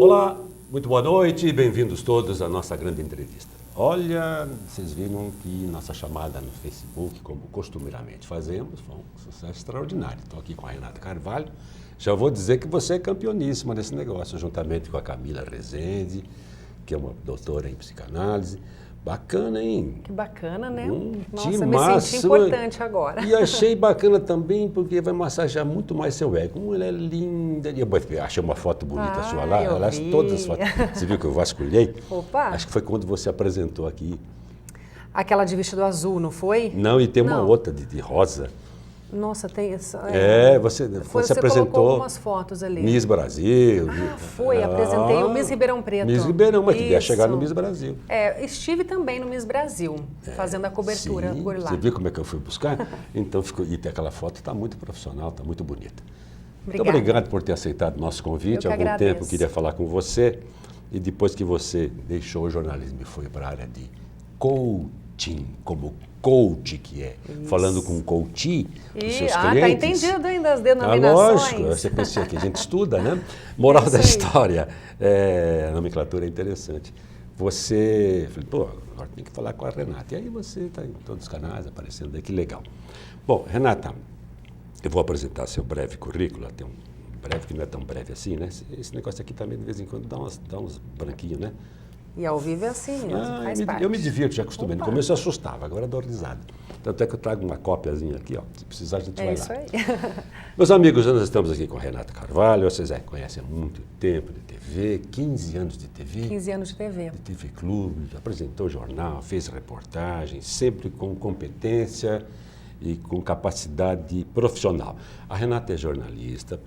Olá, muito boa noite, bem-vindos todos à nossa grande entrevista. Olha, vocês viram que nossa chamada no Facebook, como costumeiramente fazemos, foi um sucesso extraordinário. Estou aqui com a Renata Carvalho. Já vou dizer que você é campeoníssima nesse negócio, juntamente com a Camila Rezende, que é uma doutora em psicanálise. Bacana, hein? Que bacana, né? Nossa, Que me massa. senti importante agora. E achei bacana também porque vai massagear muito mais seu ego. Como ela é linda. E eu achei uma foto bonita sua lá. Elas todas as fotos. Você viu que eu vasculhei? Opa! Acho que foi quando você apresentou aqui. Aquela de vestido azul, não foi? Não, e tem uma outra de rosa. Nossa, tem essa. Você Você apresentou colocou algumas fotos ali. Miss Brasil. Foi, apresentei o Miss Ribeirão Preto. Miss Ribeirão, mas devia chegar no Miss Brasil. Estive também no Miss Brasil, fazendo a cobertura por lá. Você viu como é que eu fui buscar? Então, e aquela foto está muito profissional, está muito bonita. Muito obrigado por ter aceitado o nosso convite. Há algum tempo eu queria falar com você. E depois que você deixou o jornalismo e foi para a área de coaching, como coach que é, falando com coach dos seus clientes. Tá entendido ainda as denominações. Lógico, você pensa que a gente estuda, né? Moral da história, a nomenclatura é interessante. Você, falei, pô, agora tem que falar com a Renata. E aí você está em todos os canais aparecendo aí, que legal. Bom, Renata, eu vou apresentar seu breve currículo, até um breve que não é tão breve assim, né? Esse negócio aqui também de vez em quando dá uns branquinhos, né? E ao vivo é assim, faz parte. Eu me divirto, já acostumei. No começo eu assustava, agora eu dou risada. Tanto é que eu trago uma cópiazinha aqui, ó. Se precisar, a gente vai lá. É isso aí. Meus amigos, nós estamos aqui com a Renata Carvalho. Vocês já conhecem há muito tempo de TV, 15 anos de TV. 15 anos de TV. De TV Clube, apresentou jornal, fez reportagem, sempre com competência e com capacidade profissional. A Renata é jornalista,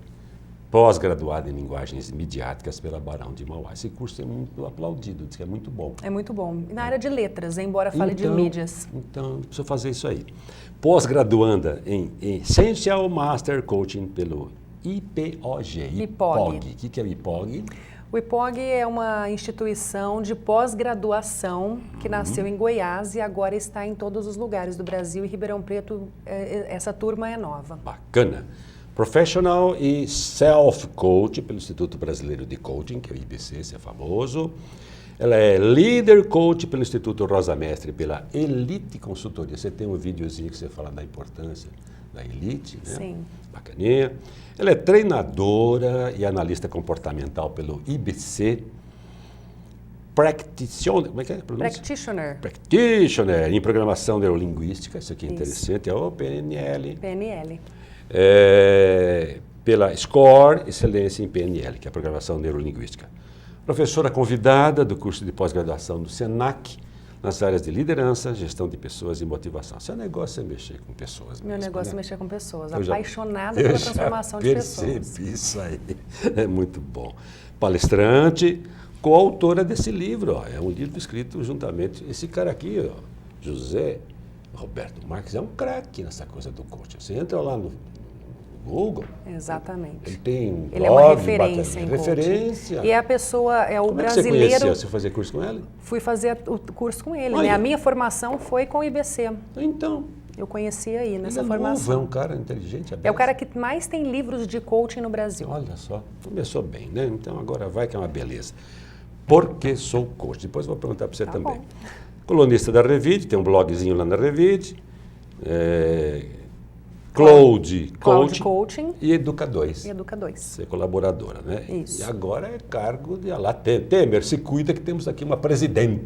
pós-graduada em linguagens midiáticas pela Barão de Mauá. Esse curso é muito aplaudido, diz que é muito bom. É muito bom. E na área de letras, embora fale de mídias. Então, preciso fazer isso aí. Pós-graduanda em Essential Master Coaching pelo IPOG. IPOG. O que é o IPOG? O IPOG é uma instituição de pós-graduação que nasceu em Goiás e agora está em todos os lugares do Brasil. E Ribeirão Preto, essa turma é nova. Bacana. Professional e Self-Coach pelo Instituto Brasileiro de Coaching, que é o IBC, esse é famoso. Ela é Leader Coach pelo Instituto Rosa Mestre, pela Elite Consultoria. Você tem um videozinho que você fala da importância da Elite, né? Sim. Bacaninha. Ela é treinadora e analista comportamental pelo IBC. Practitioner, como é que é a pronúncia? Practitioner, em programação neurolinguística, isso aqui é interessante, é o PNL. PNL. Pela SCORE, Excelência em PNL, que é a Programação Neurolinguística. Professora convidada do curso de pós-graduação do SENAC, nas áreas de liderança, gestão de pessoas e motivação. Seu negócio é mexer com pessoas mesmo. Meu negócio é mexer com pessoas, apaixonada pela transformação de pessoas. Eu percebi isso aí, é muito bom. Palestrante, coautora desse livro, ó. É um livro escrito juntamente, esse cara aqui, ó, José Roberto Marques, é um craque nessa coisa do coaching. Você entra lá no Google. Exatamente. Ele tem um ele blog, é uma referência em referência. E a pessoa, o Como brasileiro... Como é que você conheceu? Você fazia curso com ele? Fui fazer o curso com ele, né? A minha formação foi com o IBC. Então. Eu conheci aí nessa ele formação. É um cara inteligente. É o cara que mais tem livros de coaching no Brasil. Olha só, começou bem, né? Então agora vai que é uma beleza. Por que sou coach? Depois eu vou perguntar para você também. Bom. Colunista da Revide, tem um blogzinho lá na Revide. Cloud Coaching e Educa2. Você é colaboradora, né? Isso. E agora é cargo de Alá Temer. Se cuida que temos aqui uma presidente,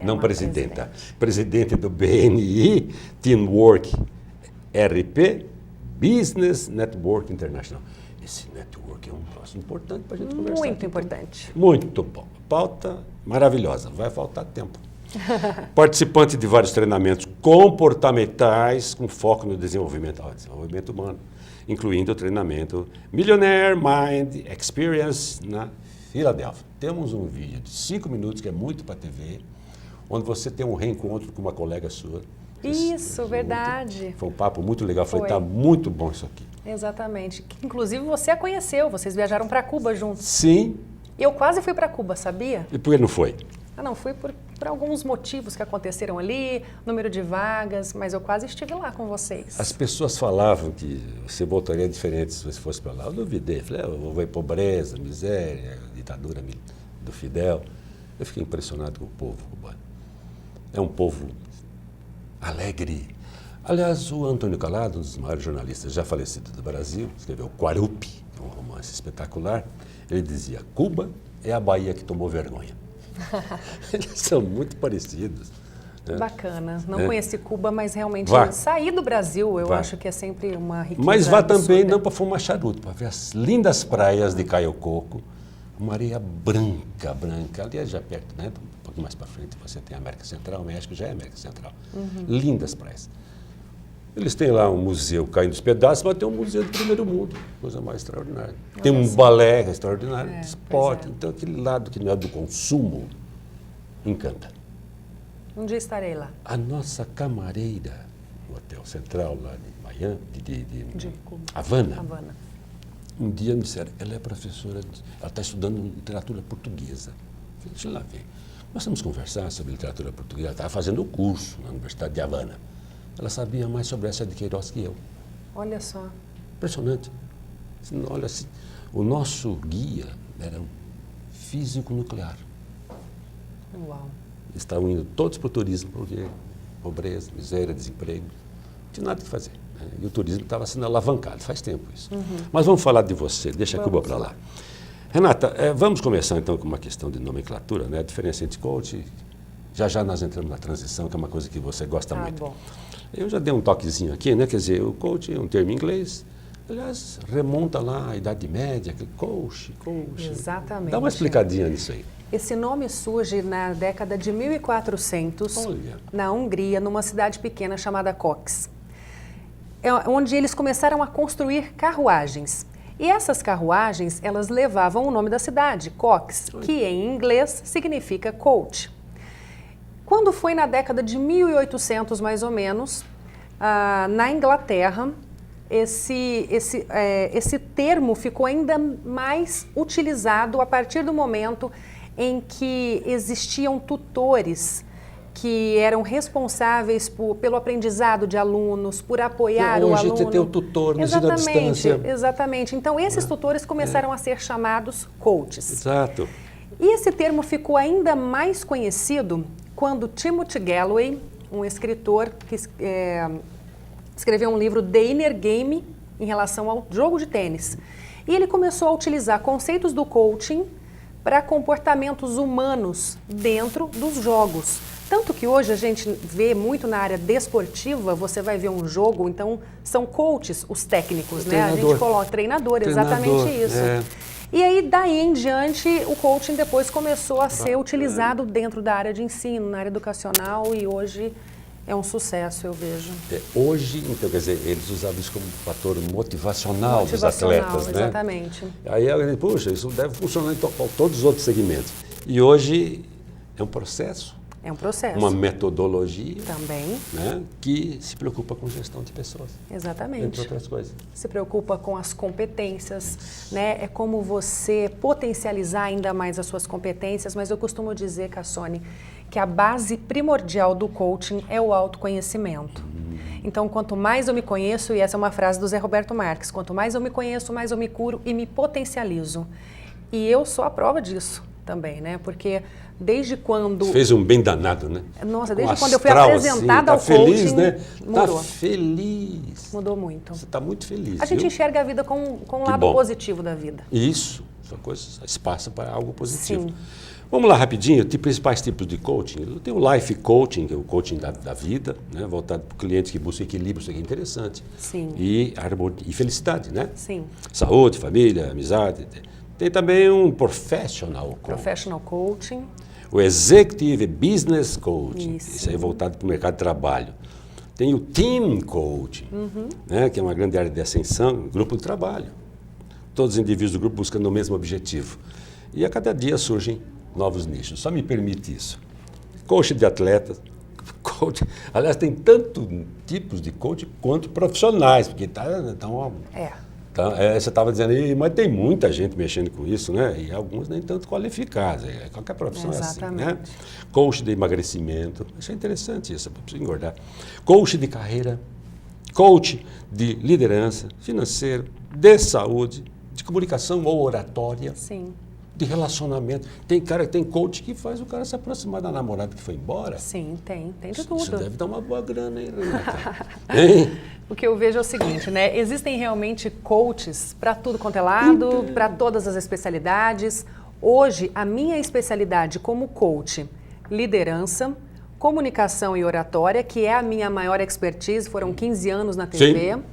não presidenta. Presidente do BNI, Teamwork RP, Business Network International. Esse network é um troço importante para a gente conversar. Muito importante. Muito bom. Pauta maravilhosa. Vai faltar tempo. Participante de vários treinamentos comportamentais com foco no desenvolvimento humano, incluindo o treinamento Millionaire Mind Experience na Filadélfia. Temos um vídeo de 5 minutos, que é muito para a TV, onde você tem um reencontro com uma colega sua. Isso, verdade. Foi um papo muito legal. Falei, tá muito bom isso aqui. Exatamente. Inclusive você a conheceu, vocês viajaram para Cuba juntos. Sim. Eu quase fui para Cuba, sabia? E por que não foi? Não, fui por alguns motivos que aconteceram ali, número de vagas, mas eu quase estive lá com vocês. As pessoas falavam que você voltaria diferente se você fosse para lá. Eu duvidei. Falei, eu vou ver pobreza, miséria, ditadura do Fidel. Eu fiquei impressionado com o povo cubano. É um povo alegre. Aliás, o Antônio Calado, um dos maiores jornalistas já falecido do Brasil, escreveu Guarupi, um romance espetacular. Ele dizia, Cuba é a Bahia que tomou vergonha. Eles são muito parecidos. Né? Bacana. Não conheci Cuba, mas realmente sair do Brasil, eu acho que é sempre uma riqueza. Mas vá absurda. também não para fumar charuto, para ver as lindas praias de Caio Coco, uma areia branca, branca. Aliás, já perto, né? Um pouquinho mais para frente, você tem a América Central, o México já é América Central. Lindas praias. Eles têm lá um museu caindo dos pedaços, mas tem um museu do primeiro mundo, coisa mais extraordinária. Tem um balé extraordinário, esporte. Então, aquele lado que não é do consumo, encanta. Um dia estarei lá. A nossa camareira, no Hotel Central, lá de Miami, de Havana, um dia me disseram, ela é professora, ela está estudando literatura portuguesa. Eu falei, deixa eu lá ver. Nós vamos conversar sobre literatura portuguesa. Ela estava fazendo o curso na Universidade de Havana. Ela sabia mais sobre essa de Queiroz que eu. Olha só. Impressionante. Olha, assim, o nosso guia era um físico nuclear. Uau. Estavam indo todos para o turismo, porque pobreza, miséria, desemprego. Não tinha nada que fazer. Né? E o turismo estava sendo alavancado, faz tempo isso. Mas vamos falar de você, deixa a Cuba para lá. Renata, vamos começar então com uma questão de nomenclatura, né? A diferença entre coach, já nós entramos na transição, que é uma coisa que você gosta muito. Bom. Eu já dei um toquezinho aqui, né? Quer dizer, o coach é um termo em inglês, aliás, remonta lá à Idade Média, aquele coach. Exatamente. Dá uma explicadinha nisso aí. Esse nome surge na década de 1400, na Hungria, numa cidade pequena chamada Kos, onde eles começaram a construir carruagens. E essas carruagens, elas levavam o nome da cidade, Kos, que em inglês significa coach. Quando foi na década de 1800, mais ou menos, na Inglaterra, esse termo ficou ainda mais utilizado a partir do momento em que existiam tutores que eram responsáveis pelo aprendizado de alunos, por apoiar o aluno. Hoje você tem o tutor, no ensino à distância. Exatamente. Então, esses tutores começaram a ser chamados coaches. Exato. E esse termo ficou ainda mais conhecido quando Timothy Gallwey, um escritor que escreveu um livro, The Inner Game, em relação ao jogo de tênis. E ele começou a utilizar conceitos do coaching para comportamentos humanos dentro dos jogos. Tanto que hoje a gente vê muito na área desportiva, você vai ver um jogo, então são coaches os técnicos, né? A gente coloca treinador, exatamente isso. E aí, daí em diante, o coaching depois começou a ser utilizado dentro da área de ensino, na área educacional, e hoje é um sucesso, eu vejo. Hoje, então, quer dizer, eles usavam isso como fator motivacional dos atletas, né? Exatamente. Aí a gente, puxa, isso deve funcionar em todos os outros segmentos. E hoje é um processo. É um processo. Uma metodologia também, né, que se preocupa com gestão de pessoas. Exatamente. Entre outras coisas. Se preocupa com as competências, né? É como você potencializar ainda mais as suas competências, mas eu costumo dizer, Cassone, que a base primordial do coaching é o autoconhecimento. Então, quanto mais eu me conheço, e essa é uma frase do Zé Roberto Marques, quanto mais eu me conheço, mais eu me curo e me potencializo. E eu sou a prova disso também, né? Porque desde quando... Fez um bem danado, né? Nossa, desde quando eu fui apresentada ao coaching, feliz, né? mudou. Tá feliz. Mudou muito. Você está muito feliz, A gente enxerga a vida com um lado positivo da vida. Isso, são coisas, espaço para algo positivo. Sim. Vamos lá rapidinho, tem principais tipos de coaching. Tem o life coaching, que é o coaching da vida, né? Voltado para clientes que buscam equilíbrio, isso aqui é interessante. Sim. E felicidade, né? Sim. Saúde, família, amizade. Tem também um professional coaching. Professional coaching. O executive business coaching, isso aí é voltado para o mercado de trabalho. Tem o team coaching, né? Que é uma grande área de ascensão, grupo de trabalho. Todos os indivíduos do grupo buscando o mesmo objetivo. E a cada dia surgem novos nichos. Só me permite isso. Coach de atletas, coach. Aliás, tem tanto tipos de coach quanto profissionais, porque você estava dizendo aí, mas tem muita gente mexendo com isso, né? E alguns nem tanto qualificados. Qualquer profissão é assim, né? Coach de emagrecimento. Achei interessante isso, para você engordar. Coach de carreira, coach de liderança, financeiro, de saúde, de comunicação ou oratória. Sim. de relacionamento. Tem coach que faz o cara se aproximar da namorada que foi embora. Sim, tem de tudo. Isso deve dar uma boa grana, hein, Renata? Hein? O que eu vejo é o seguinte, né? Existem realmente coaches para tudo quanto é lado, para todas as especialidades. Hoje, a minha especialidade como coach, liderança, comunicação e oratória, que é a minha maior expertise, foram 15 anos na TV. Sim.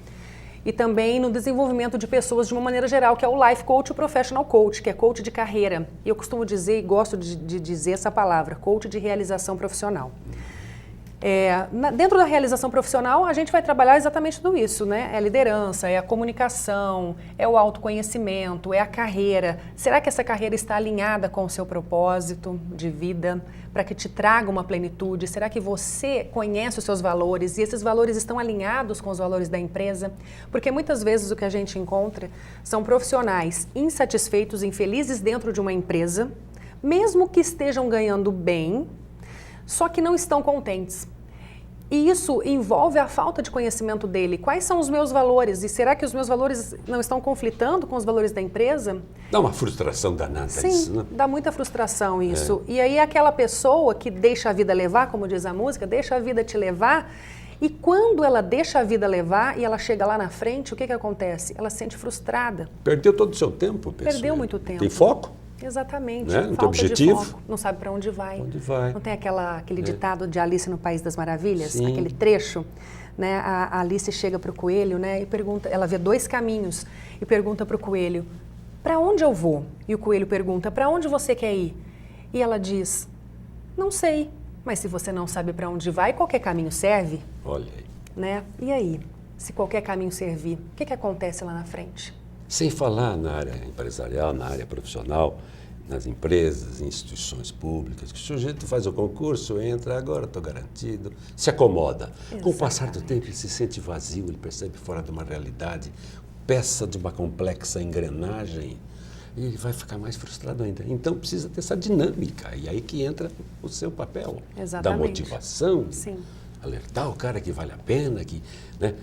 E também no desenvolvimento de pessoas de uma maneira geral, que é o Life Coach e o Professional Coach, que é coach de carreira. E eu costumo dizer, e gosto de dizer essa palavra, coach de realização profissional. Dentro da realização profissional, a gente vai trabalhar exatamente tudo isso, né? É a liderança, é a comunicação, é o autoconhecimento, é a carreira. Será que essa carreira está alinhada com o seu propósito de vida, para que te traga uma plenitude? Será que você conhece os seus valores e esses valores estão alinhados com os valores da empresa? Porque muitas vezes o que a gente encontra são profissionais insatisfeitos, infelizes dentro de uma empresa, mesmo que estejam ganhando bem, só que não estão contentes. E isso envolve a falta de conhecimento dele. Quais são os meus valores? E será que os meus valores não estão conflitando com os valores da empresa? Dá uma frustração danada. Sim, isso, né? Dá muita frustração isso. E aí aquela pessoa que deixa a vida levar, como diz a música, deixa a vida te levar. E quando ela deixa a vida levar e ela chega lá na frente, o que acontece? Ela se sente frustrada. Perdeu todo o seu tempo, pessoal. Perdeu muito tempo. Tem foco? Exatamente. Né? Não tem objetivo. De foco, não sabe para onde vai. Onde vai. Não tem aquele ditado de Alice no País das Maravilhas, Sim. aquele trecho, né? A Alice chega para o coelho, né? E pergunta, ela vê 2 caminhos e pergunta para o coelho: para onde eu vou? E o coelho pergunta: para onde você quer ir? E ela diz: não sei. Mas se você não sabe para onde vai, qualquer caminho serve. Olha aí. Né? E aí, se qualquer caminho servir, o que acontece lá na frente? Sem falar na área empresarial, na área profissional, nas empresas, instituições públicas, que o sujeito faz o concurso, entra, agora estou garantido, se acomoda. Exatamente. Com o passar do tempo ele se sente vazio, ele percebe fora de uma realidade, peça de uma complexa engrenagem, e ele vai ficar mais frustrado ainda. Então precisa ter essa dinâmica, e aí que entra o seu papel. Exatamente. Da motivação. Sim. Alertar o cara que vale a pena, que, né,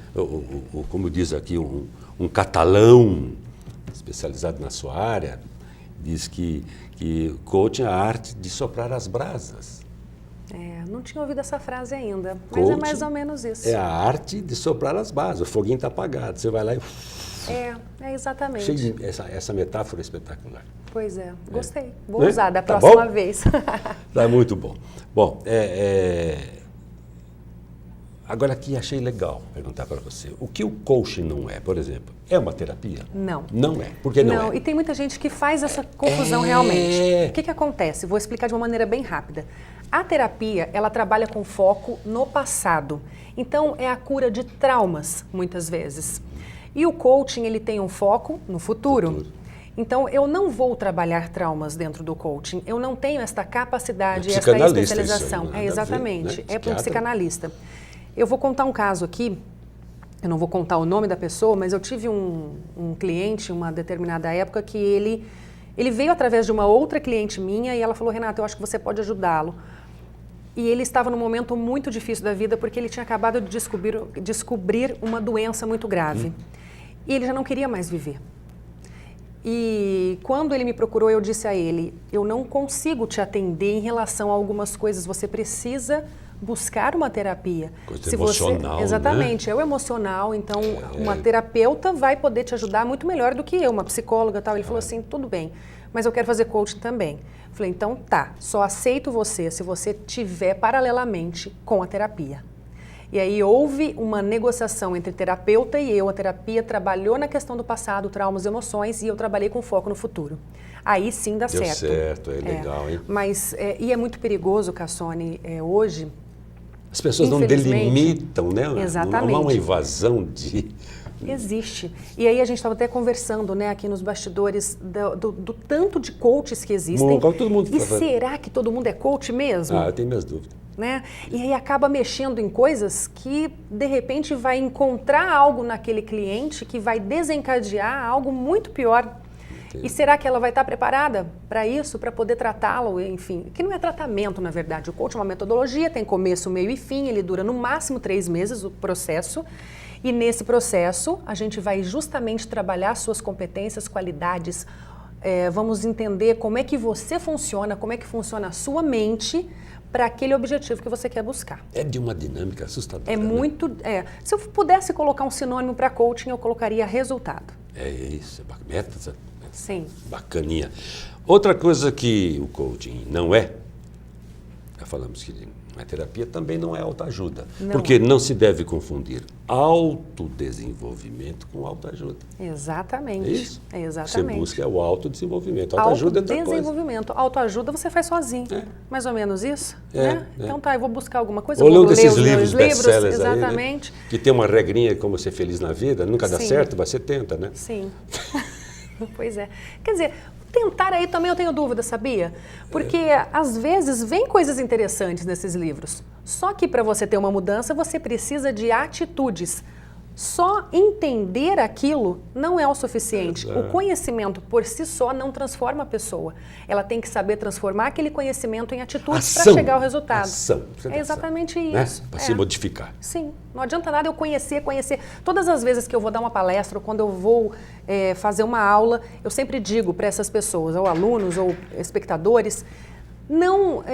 como diz aqui um catalão especializado na sua área, diz que coaching é a arte de soprar as brasas. Não tinha ouvido essa frase ainda, mas coaching é mais ou menos isso. É a arte de soprar as brasas, o foguinho está apagado, você vai lá e... É exatamente. Essa metáfora é espetacular. Pois é, gostei. Vou usar da Tá próxima bom? vez. Tá muito bom. Bom, agora aqui achei legal perguntar para você. O que o coaching não é, por exemplo? É uma terapia? Não. Não é. Por que não é? E tem muita gente que faz essa confusão realmente. O que acontece? Vou explicar de uma maneira bem rápida. A terapia, ela trabalha com foco no passado. Então, é a cura de traumas, muitas vezes. E o coaching, ele tem um foco no futuro. Então, eu não vou trabalhar traumas dentro do coaching. Eu não tenho esta capacidade, esta especialização. Isso aí, exatamente. Né? É para um psicanalista. Eu vou contar um caso aqui. Eu não vou contar o nome da pessoa, mas eu tive um cliente, uma determinada época, que ele veio através de uma outra cliente minha e ela falou: Renata, eu acho que você pode ajudá-lo. E ele estava num momento muito difícil da vida porque ele tinha acabado de descobrir uma doença muito grave. E ele já não queria mais viver. E quando ele me procurou, eu disse a ele: eu não consigo te atender em relação a algumas coisas, você precisa buscar uma terapia. Coisa emocional, exatamente, né? É o emocional, então uma terapeuta vai poder te ajudar muito melhor do que eu, uma psicóloga e tal. Ele falou assim: tudo bem, mas eu quero fazer coaching também. Falei: então tá, só aceito você se você tiver paralelamente com a terapia. E aí houve uma negociação entre terapeuta e eu. A terapia trabalhou na questão do passado, traumas, emoções, e eu trabalhei com foco no futuro. Aí sim dá certo. Deu certo, legal, hein? Mas, e é muito perigoso, Cassone, hoje... As pessoas não delimitam, né? Exatamente. Não há uma invasão de... Existe. E aí a gente estava até conversando, né, aqui nos bastidores do tanto de coaches que existem. Todo mundo e será que todo mundo é coach mesmo? Eu tenho minhas dúvidas. Né? E aí acaba mexendo em coisas que, de repente, vai encontrar algo naquele cliente que vai desencadear algo muito pior. Entendi. E será que ela vai estar preparada para isso, para poder tratá-lo? Enfim, que não é tratamento, na verdade. O coaching é uma metodologia, tem começo, meio e fim, ele dura no máximo 3 meses, o processo. E nesse processo, a gente vai justamente trabalhar suas competências, qualidades, vamos entender como é que você funciona, como é que funciona a sua mente para aquele objetivo que você quer buscar. É de uma dinâmica assustadora. Se eu pudesse colocar um sinônimo para coaching, eu colocaria resultado. É isso, metas, sim. Bacaninha. Outra coisa que o coaching não é, já falamos que a terapia também não é autoajuda, porque não se deve confundir autodesenvolvimento com autoajuda. Exatamente. É isso? Exatamente. Você busca o autodesenvolvimento. Autoajuda é outra coisa. Autodesenvolvimento. Autoajuda você faz sozinho. Mais ou menos isso? Então tá, eu vou buscar alguma coisa. Ou eu vou ler desses livros best-sellers. Exatamente. Aí, né? Que tem uma regrinha como ser feliz na vida, nunca dá certo, mas você tenta, né? Sim. Pois é. Quer dizer, tentar aí também eu tenho dúvida, sabia? Porque às vezes vem coisas interessantes nesses livros. Só que para você ter uma mudança, você precisa de atitudes. Só entender aquilo não é o suficiente. O conhecimento por si só não transforma a pessoa. Ela tem que saber transformar aquele conhecimento em atitudes para chegar ao resultado. Ação. É exatamente isso. Né? Para se modificar. Sim. Não adianta nada eu conhecer. Todas as vezes que eu vou dar uma palestra ou quando eu vou fazer uma aula, eu sempre digo para essas pessoas, ou alunos ou espectadores, não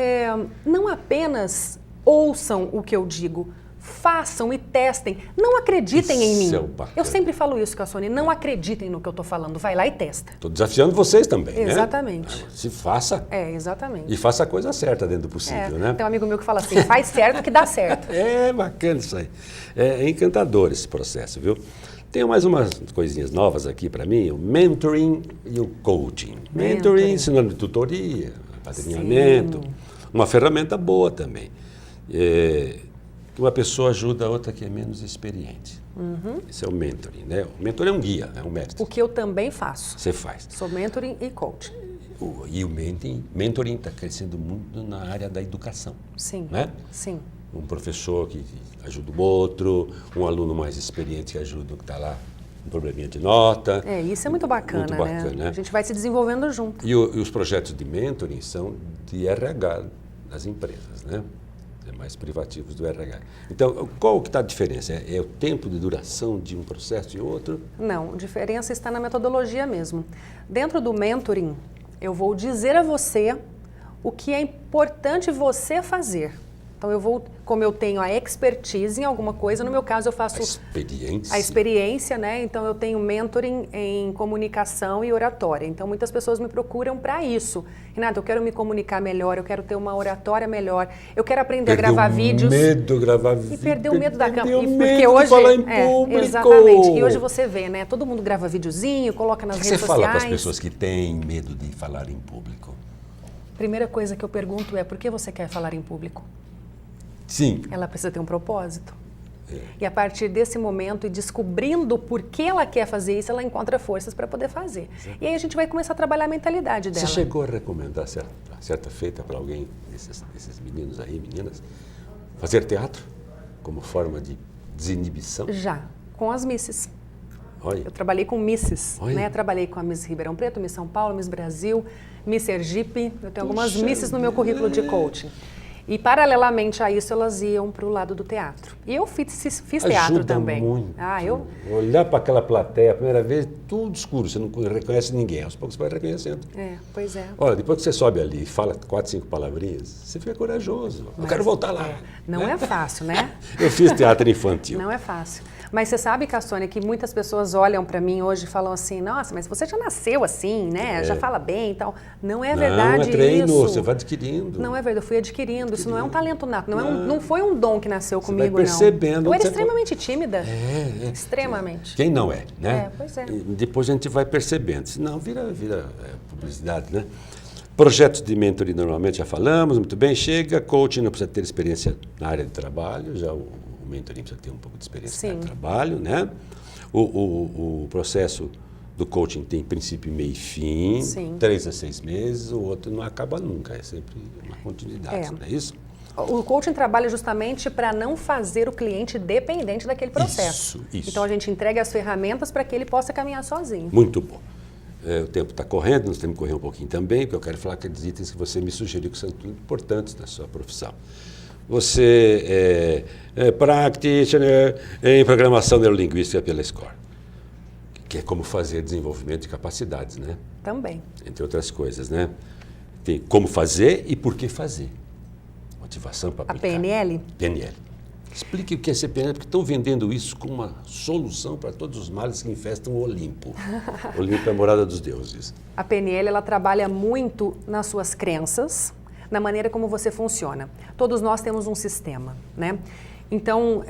apenas ouçam o que eu digo, façam e testem. Não acreditem em mim. Eu sempre falo isso, Cassone. Não acreditem no que eu estou falando. Vai lá e testa. Estou desafiando vocês também, exatamente. Né? Se faça. Exatamente. E faça a coisa certa dentro do possível, né? Tem um amigo meu que fala assim, faz certo que dá certo. É bacana isso aí. É encantador esse processo, viu? Tenho mais umas coisinhas novas aqui para mim, o mentoring e o coaching. Mentoring, sinônimo de tutoria, apadrinhamento, uma ferramenta boa também. Uma pessoa ajuda a outra que é menos experiente. Esse é o mentoring, né? O mentor é um guia, é um mestre. O que eu também faço. Você faz. Sou mentoring e coaching. E o mentoring está crescendo muito na área da educação. Sim, né? sim. Um professor que ajuda o outro, um aluno mais experiente que ajuda o que está lá, um probleminha de nota. Isso é muito bacana, né? A gente vai se desenvolvendo junto. E os projetos de mentoring são de RH das empresas, né? Mais privativos do RH. Então, qual que está a diferença? É o tempo de duração de um processo e outro? Não, a diferença está na metodologia mesmo. Dentro do mentoring, eu vou dizer a você o que é importante você fazer. Então, como eu tenho a expertise em alguma coisa, no meu caso eu faço a experiência, né? Então eu tenho mentoring em comunicação e oratória. Então muitas pessoas me procuram para isso. Renato, eu quero me comunicar melhor, eu quero ter uma oratória melhor, eu quero aprender a gravar vídeos. Medo de gravar vídeos. E perder o medo da câmera. Porque hoje falar em público. Exatamente. E hoje você vê, né? Todo mundo grava videozinho, coloca nas redes sociais. O que você fala para as pessoas que têm medo de falar em público? Primeira coisa que eu pergunto é: por que você quer falar em público? Sim. Ela precisa ter um propósito. E a partir desse momento, e descobrindo por que ela quer fazer isso, ela encontra forças para poder fazer. Exato. E aí a gente vai começar a trabalhar a mentalidade dela. Você chegou a recomendar certa feita para alguém, desses meninos aí, meninas, fazer teatro como forma de desinibição? Já, com as misses. Olha. Eu trabalhei com misses, né? Trabalhei com a Miss Ribeirão Preto, Miss São Paulo, Miss Brasil, Miss Sergipe. Eu tenho algumas misses no meu currículo de coaching. E, paralelamente a isso, elas iam para o lado do teatro. E eu fiz teatro também. Muito. Olhar para aquela plateia, a primeira vez, tudo escuro, você não reconhece ninguém. Aos poucos você vai reconhecendo. Pois é. Olha, depois que você sobe ali e fala 4, 5 palavrinhas, você fica corajoso. Eu quero voltar lá. Não é fácil, né? Eu fiz teatro infantil. Não é fácil. Mas você sabe, Cassone, que muitas pessoas olham para mim hoje e falam assim: nossa, mas você já nasceu assim, né? Já fala bem e tal. Não é verdade isso. Não, é treino, você vai adquirindo. Não é verdade, eu fui adquirindo. Isso não é um talento nato, não foi um dom que nasceu comigo, vai percebendo, não. Eu era extremamente tímida. Extremamente. Quem não é, né? Pois é. E depois a gente vai percebendo. Senão vira publicidade, né? Projetos de mentoring normalmente já falamos, muito bem, chega. Coaching não precisa ter experiência na área de trabalho, já o mentoring precisa ter um pouco de experiência no trabalho, né? O processo do coaching tem princípio, meio e fim, 3 a 6 meses, o outro não acaba nunca, é sempre uma continuidade, não é isso? O coaching trabalha justamente para não fazer o cliente dependente daquele processo. Isso. Então a gente entrega as ferramentas para que ele possa caminhar sozinho. Muito bom. O tempo está correndo, nós temos que correr um pouquinho também, porque eu quero falar aqueles itens que você me sugeriu que são tudo importantes na sua profissão. Você é practitioner em programação neurolinguística pela SCORE. que é como fazer desenvolvimento de capacidades, né? Também. Entre outras coisas, né? Tem como fazer e por que fazer. Motivação para aplicar. A PNL? PNL. Explique o que é ser PNL, porque estão vendendo isso como uma solução para todos os males que infestam o Olimpo. O Olimpo é a morada dos deuses. A PNL, ela trabalha muito nas suas crenças, na maneira como você funciona. Todos nós temos um sistema, né? Então,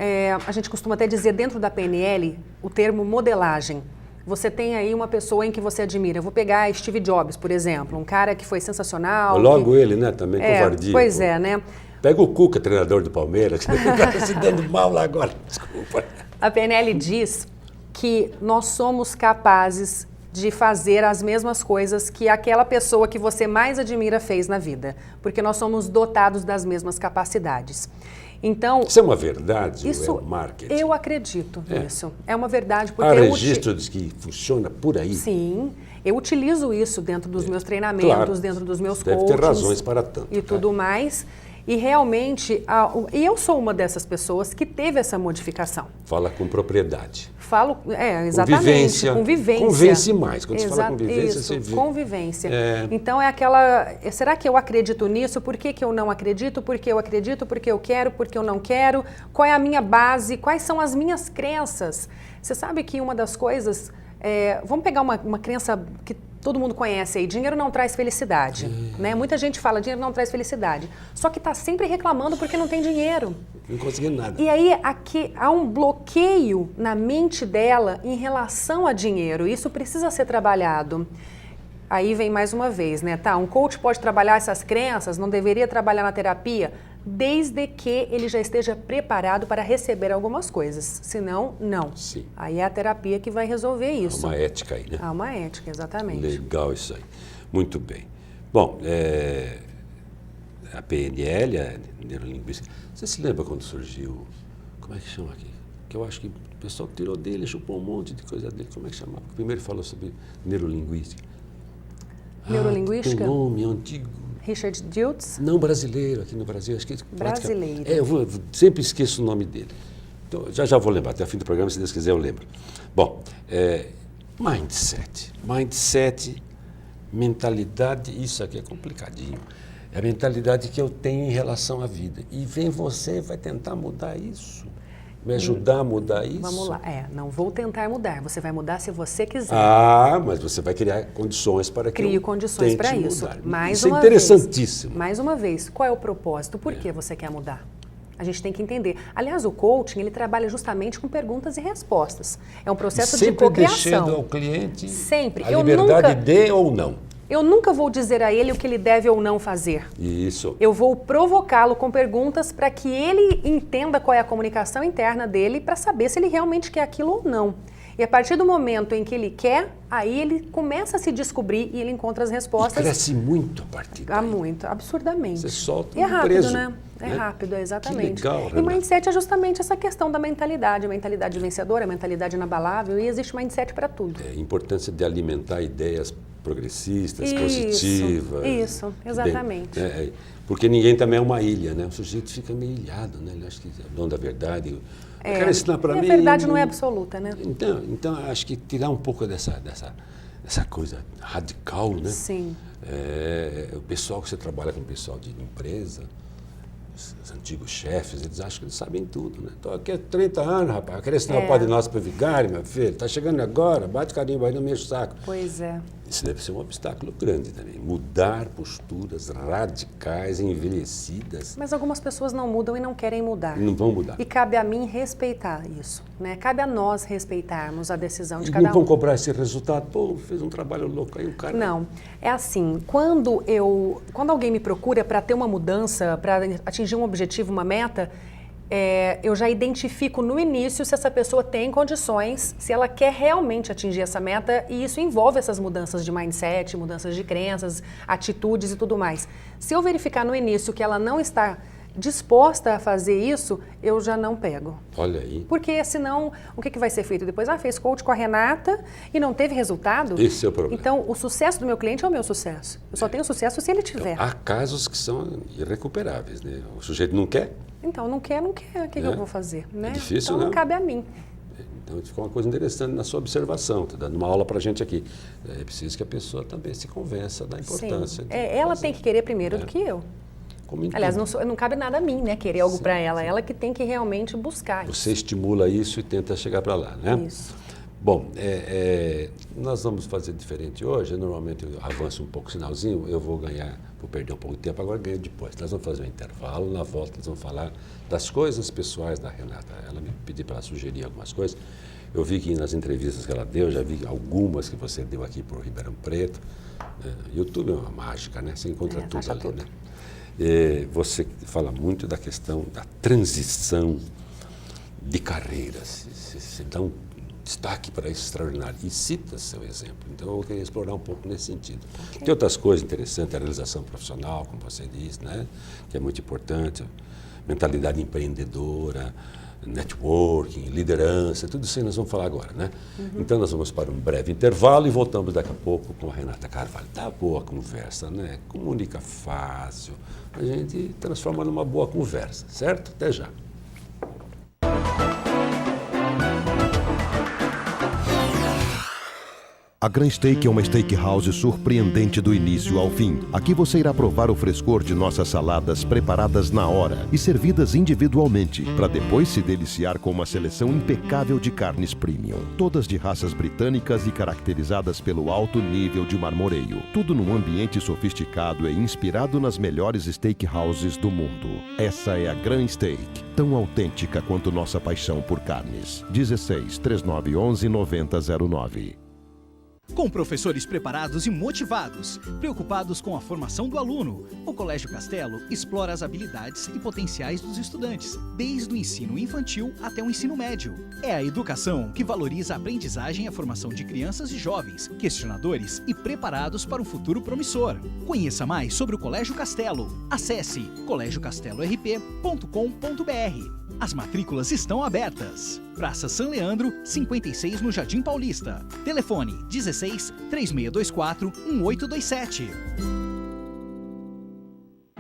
a gente costuma até dizer dentro da PNL o termo modelagem. Você tem aí uma pessoa em que você admira. Eu vou pegar Steve Jobs, por exemplo, um cara que foi sensacional. Logo ele, né? Também covardia. Pois é, né? Pega o Cuca, treinador do Palmeiras, que está se dando mal lá agora. Desculpa. A PNL diz que nós somos capazes de fazer as mesmas coisas que aquela pessoa que você mais admira fez na vida, porque nós somos dotados das mesmas capacidades. Então, isso é uma verdade, isso, é um marketing? Eu acredito nisso. É uma verdade. Porque há registros que funciona por aí? Sim, eu utilizo isso dentro dos meus treinamentos, claro, dentro dos meus coachings. Deve ter razões para tanto. E tudo mais. E realmente, eu sou uma dessas pessoas que teve essa modificação. Fala com propriedade. Falo, exatamente, convivência. Convence mais. Quando você fala isso, convivência, você vê. Convivência. Então é aquela, será que eu acredito nisso? Por que eu não acredito? Por que eu acredito? Por que eu quero? Por que eu não quero? Qual é a minha base? Quais são as minhas crenças? Você sabe que uma das coisas, vamos pegar uma crença que todo mundo conhece aí, dinheiro não traz felicidade, né? Muita gente fala, dinheiro não traz felicidade, só que está sempre reclamando porque não tem dinheiro. Não conseguindo nada. E aí aqui há um bloqueio na mente dela em relação a dinheiro, isso precisa ser trabalhado. Aí vem mais uma vez, né? Tá, um coach pode trabalhar essas crenças, não deveria trabalhar na terapia, desde que ele já esteja preparado para receber algumas coisas. Senão, não. Sim. Aí é a terapia que vai resolver isso. Há uma ética aí, né? Há uma ética, exatamente. Legal isso aí. Muito bem. Bom, a PNL, a neurolinguística, você se lembra quando surgiu, como é que chama aqui? Que eu acho que o pessoal tirou dele, chupou um monte de coisa dele, como é que chamava? Primeiro falou sobre neurolinguística. Neurolinguística? Tem um nome antigo. Richard Dutz? Não, brasileiro, aqui no Brasil. Acho que brasileiro. Eu sempre esqueço o nome dele. Então, já vou lembrar, até o fim do programa, se Deus quiser, eu lembro. Bom, mindset. Mindset, mentalidade, isso aqui é complicadinho. É a mentalidade que eu tenho em relação à vida. E vem você, vai tentar mudar isso. Me ajudar a mudar isso? Vamos lá. Não vou tentar mudar. Você vai mudar se você quiser. Mas você vai criar condições para que Crio condições para isso. Isso é interessantíssimo. Mais uma vez, qual é o propósito? Por que você quer mudar? A gente tem que entender. Aliás, o coaching, ele trabalha justamente com perguntas e respostas. É um processo de cocriação. Sempre deixando ao cliente a liberdade de ou não. Eu nunca vou dizer a ele o que ele deve ou não fazer. Isso. Eu vou provocá-lo com perguntas para que ele entenda qual é a comunicação interna dele para saber se ele realmente quer aquilo ou não. E a partir do momento em que ele quer, aí ele começa a se descobrir e ele encontra as respostas. E cresce muito a partir daí. Muito, absurdamente. Você solta e é rápido, preso, né? É rápido, exatamente. Que legal, e mindset é justamente essa questão da mentalidade. A mentalidade vencedora, a mentalidade inabalável. E existe mindset para tudo. A importância de alimentar ideias progressistas, positivas. Isso, exatamente. Porque ninguém também é uma ilha, né? O sujeito fica meio ilhado, né? Ele acha que é dono da verdade. Eu quero ensinar para mim. A verdade não é absoluta, né? Então acho que tirar um pouco dessa coisa radical, né? Sim. O pessoal que você trabalha com o pessoal de empresa, os antigos chefes, eles acham que eles sabem tudo, né? Estou aqui há 30 anos, rapaz, querer ensinar o Padre Nosso para o vigário, meu filho, está chegando agora, bate carimbo aí, não mexe o saco. Pois é. Isso deve ser um obstáculo grande também, mudar posturas radicais, envelhecidas. Mas algumas pessoas não mudam e não querem mudar. Não vão mudar. E cabe a mim respeitar isso, né? Cabe a nós respeitarmos a decisão de e cada um. Não vão cobrar esse resultado, pô, fez um trabalho louco aí, o cara... Não, é assim, quando alguém me procura para ter uma mudança, para atingir um objetivo, uma meta, eu já identifico no início se essa pessoa tem condições, se ela quer realmente atingir essa meta, e isso envolve essas mudanças de mindset, mudanças de crenças, atitudes e tudo mais. Se eu verificar no início que ela não está disposta a fazer isso, eu já não pego. Olha aí. Porque senão, o que vai ser feito depois? Fez coach com a Renata e não teve resultado? Esse é o problema. Então, o sucesso do meu cliente é o meu sucesso. Eu só tenho sucesso se ele tiver. Então, há casos que são irrecuperáveis, né? O sujeito não quer. Então, não quer, o que eu vou fazer? Né? É difícil, então, não cabe a mim. Então, ficou uma coisa interessante na sua observação, está dando uma aula para a gente aqui. É preciso que a pessoa também se convença da importância. Sim. Ela tem que querer primeiro do que eu. Aliás, não cabe nada a mim, né, querer algo para ela. Ela que tem que realmente buscar Você estimula isso e tenta chegar para lá, né? Isso. Bom, nós vamos fazer diferente hoje. Normalmente eu avanço um pouco o sinalzinho, eu vou perder um pouco de tempo, agora ganho depois. Nós vamos fazer um intervalo, na volta nós vamos falar das coisas pessoais da Renata. Ela me pediu para sugerir algumas coisas. Eu vi que nas entrevistas que ela deu, já vi algumas que você deu aqui por Ribeirão Preto. YouTube é uma mágica, né? Você encontra tudo ali, tudo. né? Você fala muito da questão da transição de carreiras. Você dá um destaque para isso extraordinário e cita seu exemplo. Então, eu queria explorar um pouco nesse sentido. Okay. Tem outras coisas interessantes, a realização profissional, como você disse, né? Que é muito importante, mentalidade empreendedora, networking, liderança, tudo isso aí nós vamos falar agora, né? Então, nós vamos para um breve intervalo e voltamos daqui a pouco com a Renata Carvalho. Tá boa a conversa, né? Comunica fácil, a gente transforma numa boa conversa, certo? Até já. A Gran Steak é uma steakhouse surpreendente do início ao fim. Aqui você irá provar o frescor de nossas saladas preparadas na hora e servidas individualmente, para depois se deliciar com uma seleção impecável de carnes premium. Todas de raças britânicas e caracterizadas pelo alto nível de marmoreio. Tudo num ambiente sofisticado e inspirado nas melhores steakhouses do mundo. Essa é a Gran Steak, tão autêntica quanto nossa paixão por carnes. 16 3911 9009. Com professores preparados e motivados, preocupados com a formação do aluno, o Colégio Castelo explora as habilidades e potenciais dos estudantes, desde o ensino infantil até o ensino médio. É a educação que valoriza a aprendizagem e a formação de crianças e jovens, questionadores e preparados para um futuro promissor. Conheça mais sobre o Colégio Castelo. Acesse colegiocastelorp.com.br. As matrículas estão abertas. Praça São Leandro, 56 no Jardim Paulista. Telefone 16 3624 1827.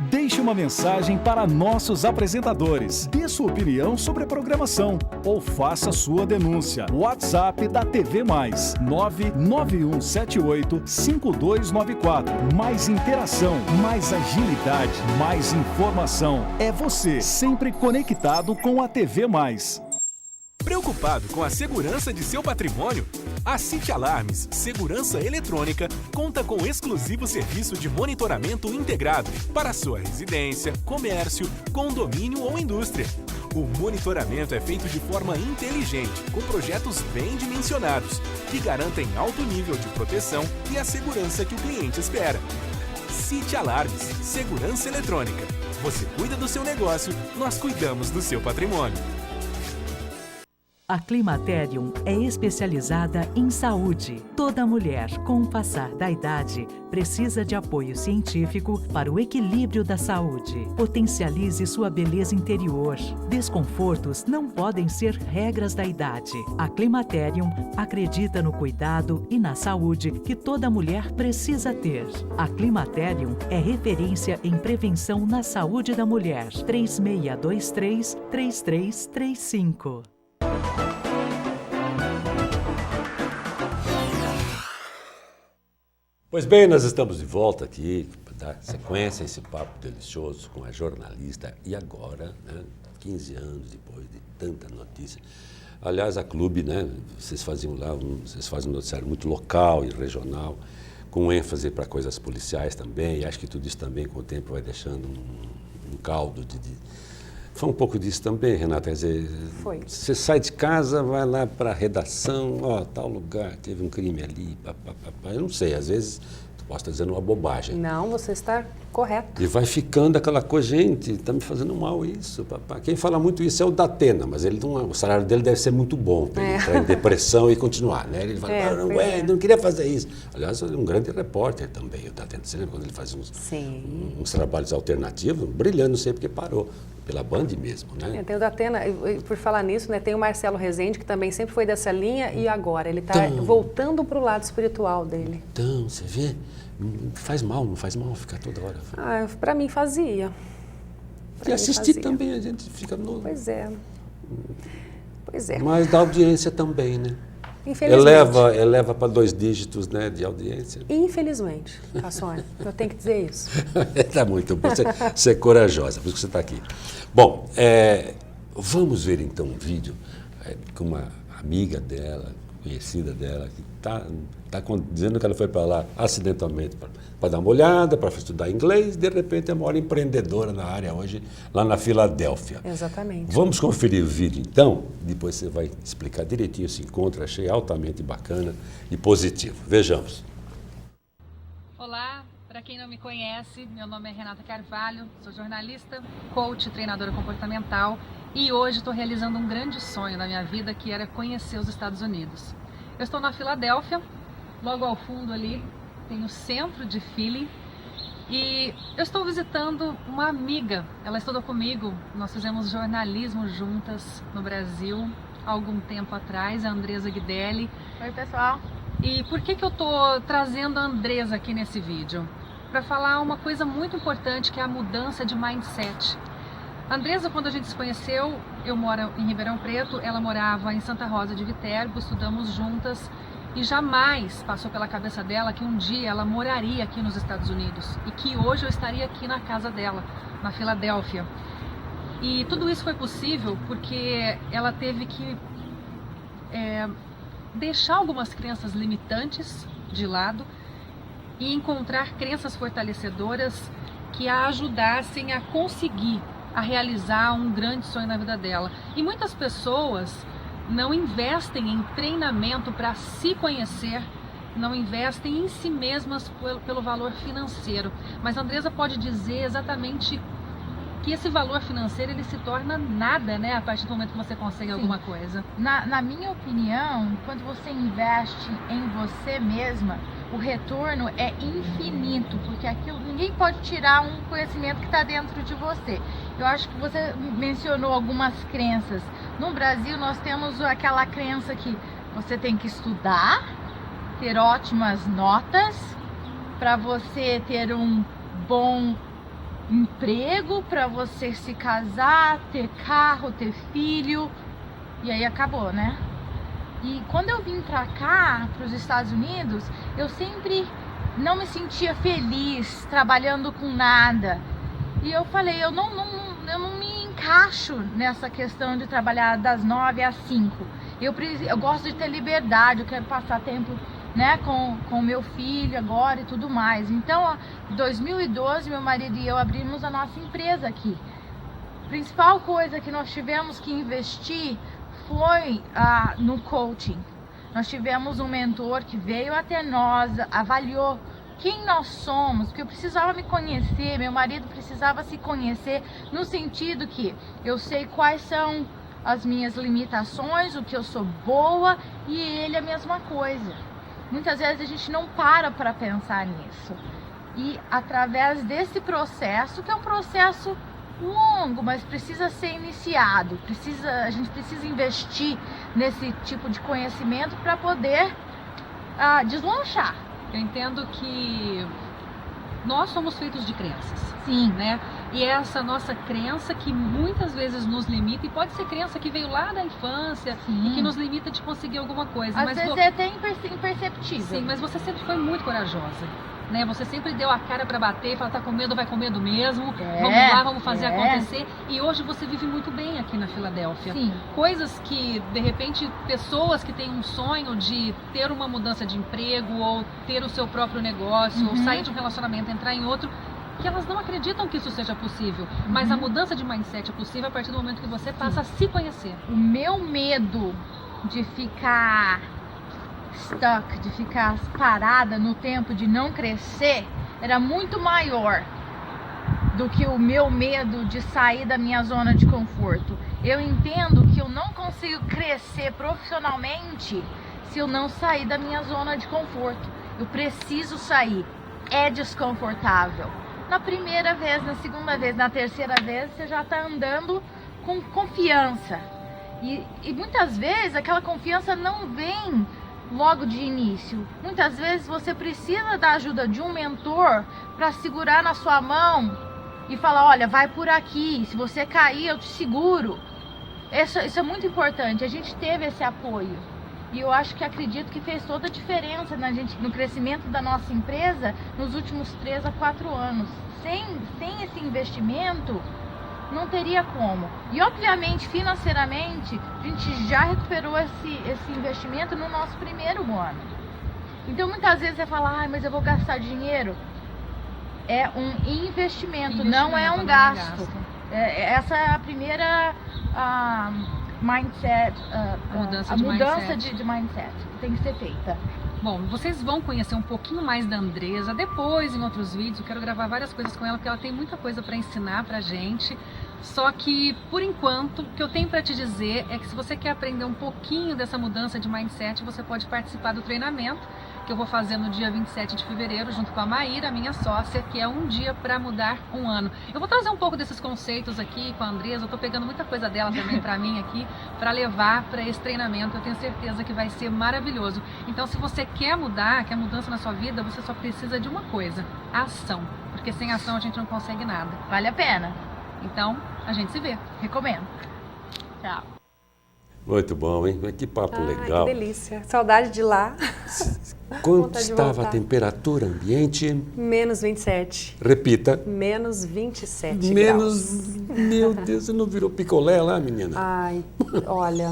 Deixe uma mensagem para nossos apresentadores. Dê sua opinião sobre a programação ou faça sua denúncia. WhatsApp da TV Mais 991785294. Mais interação, mais agilidade, mais informação. É você sempre conectado com a TV Mais. Preocupado com a segurança de seu patrimônio? A City Alarmes Segurança Eletrônica conta com exclusivo serviço de monitoramento integrado para sua residência, comércio, condomínio ou indústria. O monitoramento é feito de forma inteligente, com projetos bem dimensionados, que garantem alto nível de proteção e a segurança que o cliente espera. City Alarmes Segurança Eletrônica. Você cuida do seu negócio, nós cuidamos do seu patrimônio. A Climaterium é especializada em saúde. Toda mulher, com o passar da idade, precisa de apoio científico para o equilíbrio da saúde. Potencialize sua beleza interior. Desconfortos não podem ser regras da idade. A Climaterium acredita no cuidado e na saúde que toda mulher precisa ter. A Climaterium é referência em prevenção na saúde da mulher. 3623-3335. Pois bem, nós estamos de volta aqui para dar sequência a esse papo delicioso com a jornalista. E agora, né, 15 anos depois de tanta notícia. Aliás, a Clube, né, vocês faziam lá, vocês fazem um noticiário muito local e regional, com ênfase para coisas policiais também. E acho que tudo isso também, com o tempo, vai deixando um caldo de... Foi um pouco disso também, Renata, quer dizer, Foi. Você sai de casa, vai lá para a redação, tal lugar, teve um crime ali, eu não sei, às vezes tu posso estar dizendo uma bobagem. Não, você está correto. E vai ficando aquela coisa, gente, está me fazendo mal isso, Quem fala muito isso é o Datena, mas ele o salário dele deve ser muito bom para ele entrar em depressão e continuar, né? Ele fala, não queria fazer isso. Aliás, ele é um grande repórter também, o Datena. Você lembra quando ele fazia uns trabalhos alternativos? Brilhando, não sei porque parou. Pela Band mesmo, né? Tem o Datena, por falar nisso, né, tem o Marcelo Rezende, que também sempre foi dessa linha, e agora ele está voltando para o lado espiritual dele. Então, você vê, não faz mal ficar toda hora. Para mim fazia. E assistir também, a gente fica novo. Pois é. Pois é. Mas da audiência também, né? Infelizmente. Eleva para 2 dígitos, né, de audiência. Infelizmente, Cassone, eu tenho que dizer isso. Está muito bom. Você é corajosa, por isso que você está aqui. Bom, vamos ver então um vídeo com uma amiga dela, conhecida dela, que está dizendo que ela foi para lá acidentalmente para dar uma olhada, para estudar inglês, de repente é uma hora empreendedora na área hoje, lá na Filadélfia. Exatamente. Vamos conferir o vídeo então, depois você vai explicar direitinho esse encontro, achei altamente bacana e positivo. Vejamos. Olá, para quem não me conhece, meu nome é Renata Carvalho, sou jornalista, coach, treinadora comportamental e hoje estou realizando um grande sonho na minha vida, que era conhecer os Estados Unidos. Eu estou na Filadélfia, logo ao fundo ali tem o centro de Philly e eu estou visitando uma amiga, ela estudou comigo, nós fizemos jornalismo juntas no Brasil há algum tempo atrás, a Andresa Guidelli. Oi, pessoal. E por que eu estou trazendo a Andresa aqui nesse vídeo? Para falar uma coisa muito importante, que é a mudança de mindset. A Andresa, quando a gente se conheceu, eu moro em Ribeirão Preto, ela morava em Santa Rosa de Viterbo, estudamos juntas e jamais passou pela cabeça dela que um dia ela moraria aqui nos Estados Unidos e que hoje eu estaria aqui na casa dela, na Filadélfia. E tudo isso foi possível porque ela teve que deixar algumas crenças limitantes de lado e encontrar crenças fortalecedoras que a ajudassem a conseguir, a realizar um grande sonho na vida dela. E muitas pessoas não investem em treinamento para se conhecer, não investem em si mesmas pelo valor financeiro. Mas a Andresa pode dizer exatamente que esse valor financeiro ele se torna nada, né, a partir do momento que você consegue alguma coisa. Na minha opinião, quando você investe em você mesma, o retorno é infinito, porque aquilo ninguém pode tirar um conhecimento que está dentro de você. Eu acho que você mencionou algumas crenças. No Brasil nós temos aquela crença que você tem que estudar, ter ótimas notas, para você ter um bom emprego, para você se casar, ter carro, ter filho, e aí acabou, né? E quando eu vim pra cá, para os Estados Unidos, eu sempre não me sentia feliz trabalhando com nada. E eu falei, eu não me encaixo nessa questão de trabalhar das 9 às 5. Eu gosto de ter liberdade, eu quero passar tempo, né, com meu filho agora e tudo mais. Então, em 2012, meu marido e eu abrimos a nossa empresa aqui. A principal coisa que nós tivemos que investir foi no coaching. Nós tivemos um mentor que veio até nós, avaliou quem nós somos, porque eu precisava me conhecer, meu marido precisava se conhecer, no sentido que eu sei quais são as minhas limitações, o que eu sou boa, e ele a mesma coisa. Muitas vezes a gente não para pensar nisso. E através desse processo, que é um processo longo, mas precisa ser iniciado, a gente precisa investir nesse tipo de conhecimento para poder deslanchar. Eu entendo que nós somos feitos de crenças. Sim. Né? E essa nossa crença que muitas vezes nos limita, e pode ser crença que veio lá da infância, sim, e que nos limita de conseguir alguma coisa. Às vezes é até imperceptível. Sim, mas você sempre foi muito corajosa. Né? Você sempre deu a cara para bater e falar, tá com medo, vai com medo mesmo, vamos lá, vamos fazer acontecer. E hoje você vive muito bem aqui na Filadélfia. Sim. Coisas que, de repente, pessoas que têm um sonho de ter uma mudança de emprego, ou ter o seu próprio negócio, ou sair de um relacionamento, entrar em outro, que elas não acreditam que isso seja possível. Mas a mudança de mindset é possível a partir do momento que você passa a se conhecer. O meu medo de ficar stuck, de ficar parada no tempo, de não crescer, era muito maior do que o meu medo de sair da minha zona de conforto. Eu entendo que eu não consigo crescer profissionalmente se eu não sair da minha zona de conforto. Eu preciso sair. É desconfortável. Na primeira vez, na segunda vez, na terceira vez, você já está andando com confiança. E muitas vezes aquela confiança não vem logo de início. Muitas vezes você precisa da ajuda de um mentor para segurar na sua mão e falar, olha, vai por aqui, se você cair eu te seguro. Isso é muito importante, a gente teve esse apoio. E eu acredito que fez toda a diferença no crescimento da nossa empresa nos últimos 3 a 4 anos. Sem esse investimento, não teria como. E, obviamente, financeiramente, a gente já recuperou esse investimento no nosso primeiro ano. Então, muitas vezes você fala, mas eu vou gastar dinheiro. É um investimento, não é um gasto. Essa é a primeira mindset, a mudança de mindset que tem que ser feita. Bom, vocês vão conhecer um pouquinho mais da Andresa depois em outros vídeos. Eu quero gravar várias coisas com ela, porque ela tem muita coisa para ensinar pra gente. Só que, por enquanto, o que eu tenho para te dizer é que se você quer aprender um pouquinho dessa mudança de mindset, você pode participar do treinamento que eu vou fazer no dia 27 de fevereiro, junto com a Maíra, minha sócia, que é um dia para mudar um ano. Eu vou trazer um pouco desses conceitos aqui com a Andresa, eu tô pegando muita coisa dela também para mim aqui, para levar para esse treinamento. Eu tenho certeza que vai ser maravilhoso. Então, se você quer mudar, quer mudança na sua vida, você só precisa de uma coisa, ação. Porque sem ação a gente não consegue nada. Vale a pena. Então, a gente se vê. Recomendo. Tchau. Muito bom, hein? Que papo legal. Que delícia. Saudade de lá. Quanto estava a temperatura ambiente? Menos 27. Repita. Menos 27 Menos, graus. Meu Deus, você não virou picolé lá, menina? Ai, olha,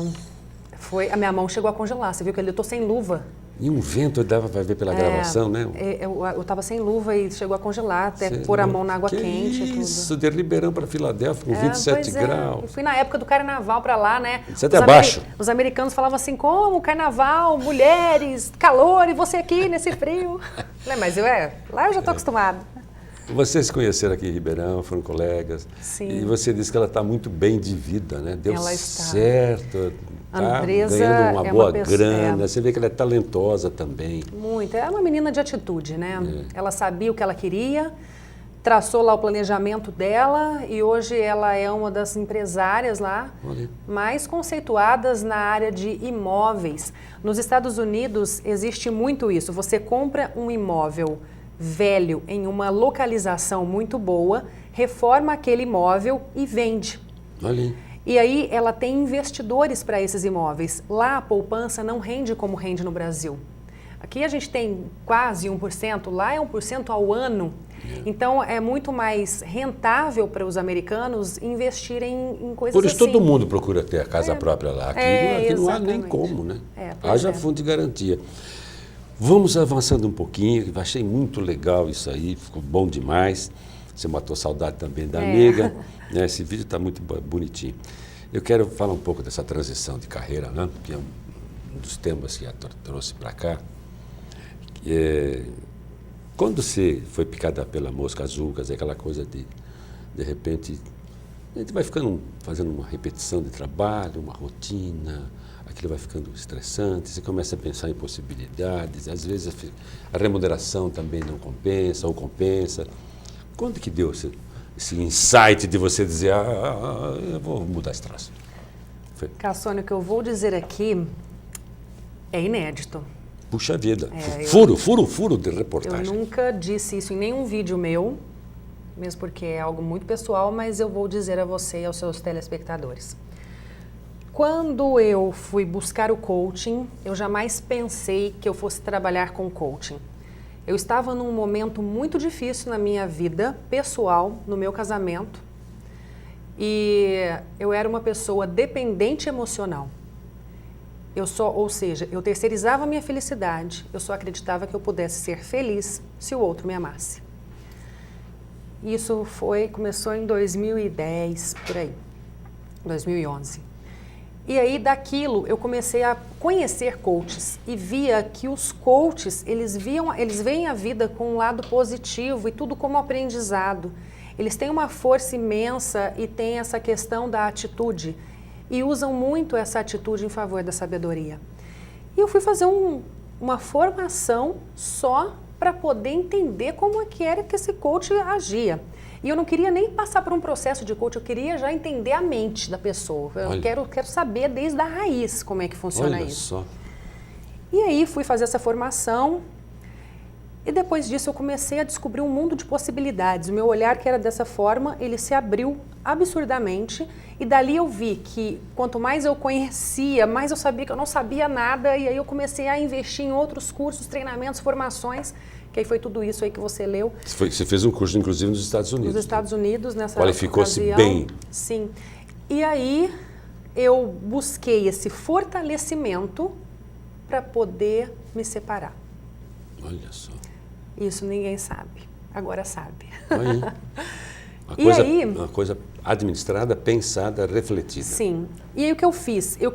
a minha mão chegou a congelar. Você viu que eu tô sem luva. E um vento, dava para ver pela gravação, né? Eu tava sem luva e chegou a congelar, até pôr a mão na água quente e tudo. Isso, de Ribeirão para Filadélfia com 27 graus. Eu fui na época do carnaval para lá, né? Você até abaixo. Os americanos falavam assim, como carnaval, mulheres, calor e você aqui nesse frio. Mas lá eu já tô acostumada. Vocês se conheceram aqui em Ribeirão, foram colegas. Sim. E você disse que ela está muito bem de vida, né? Deu ela está. certo. Tá Andresa ganhando uma boa pessoa, grana. Você vê que ela é talentosa também. Muito. É uma menina de atitude, né? Ela sabia o que ela queria, traçou lá o planejamento dela e hoje ela é uma das empresárias lá mais conceituadas na área de imóveis. Nos Estados Unidos existe muito isso. Você compra um imóvel velho em uma localização muito boa, reforma aquele imóvel e vende. Olha. E aí ela tem investidores para esses imóveis. Lá a poupança não rende como rende no Brasil. Aqui a gente tem quase 1%, lá é 1% ao ano. Então é muito mais rentável para os americanos investirem em coisas assim. Por isso todo mundo procura ter a casa própria lá. Aqui não há nem como, né? Haja fundo de garantia. Vamos avançando um pouquinho, achei muito legal isso aí, ficou bom demais. Você matou saudade também da amiga. Né? Esse vídeo está muito bonitinho. Eu quero falar um pouco dessa transição de carreira, né? Que é um dos temas que a trouxe para cá. Quando você foi picada pela mosca azul, quer dizer, aquela coisa de repente, a gente vai fazendo uma repetição de trabalho, uma rotina, aquilo vai ficando estressante, você começa a pensar em possibilidades, às vezes a remuneração também não compensa ou compensa. Quando que deu esse insight de você dizer, eu vou mudar esse traço? Cassone, o que eu vou dizer aqui é inédito. Puxa vida, furo de reportagem. Eu nunca disse isso em nenhum vídeo meu, mesmo porque é algo muito pessoal, mas eu vou dizer a você e aos seus telespectadores. Quando eu fui buscar o coaching, eu jamais pensei que eu fosse trabalhar com coaching. Eu estava num momento muito difícil na minha vida pessoal, no meu casamento, e eu era uma pessoa dependente emocional. Ou seja, eu terceirizava a minha felicidade, eu só acreditava que eu pudesse ser feliz se o outro me amasse. Isso começou em 2010, por aí, 2011. E aí, daquilo, eu comecei a conhecer coaches e via que os coaches, eles veem a vida com um lado positivo e tudo como aprendizado. Eles têm uma força imensa e têm essa questão da atitude e usam muito essa atitude em favor da sabedoria. E eu fui fazer uma formação só para poder entender como é que era que esse coach agia. E eu não queria nem passar por um processo de coach, eu queria já entender a mente da pessoa. Eu quero saber desde a raiz como é que funciona isso. Olha só. E aí fui fazer essa formação E depois disso eu comecei a descobrir um mundo de possibilidades. O meu olhar, que era dessa forma, ele se abriu absurdamente. E dali eu vi que quanto mais eu conhecia, mais eu sabia que eu não sabia nada. E aí eu comecei a investir em outros cursos, treinamentos, formações. Que aí foi tudo isso aí que você leu. Você fez um curso, inclusive, nos Estados Unidos. Nos Estados Unidos, nessa Qualificou-se ocasião. bem. Sim. E aí eu busquei esse fortalecimento para poder me separar. Olha só. Isso ninguém sabe. Agora sabe. Aí. Uma coisa administrada, pensada, refletida. Sim. E aí o que eu fiz? Eu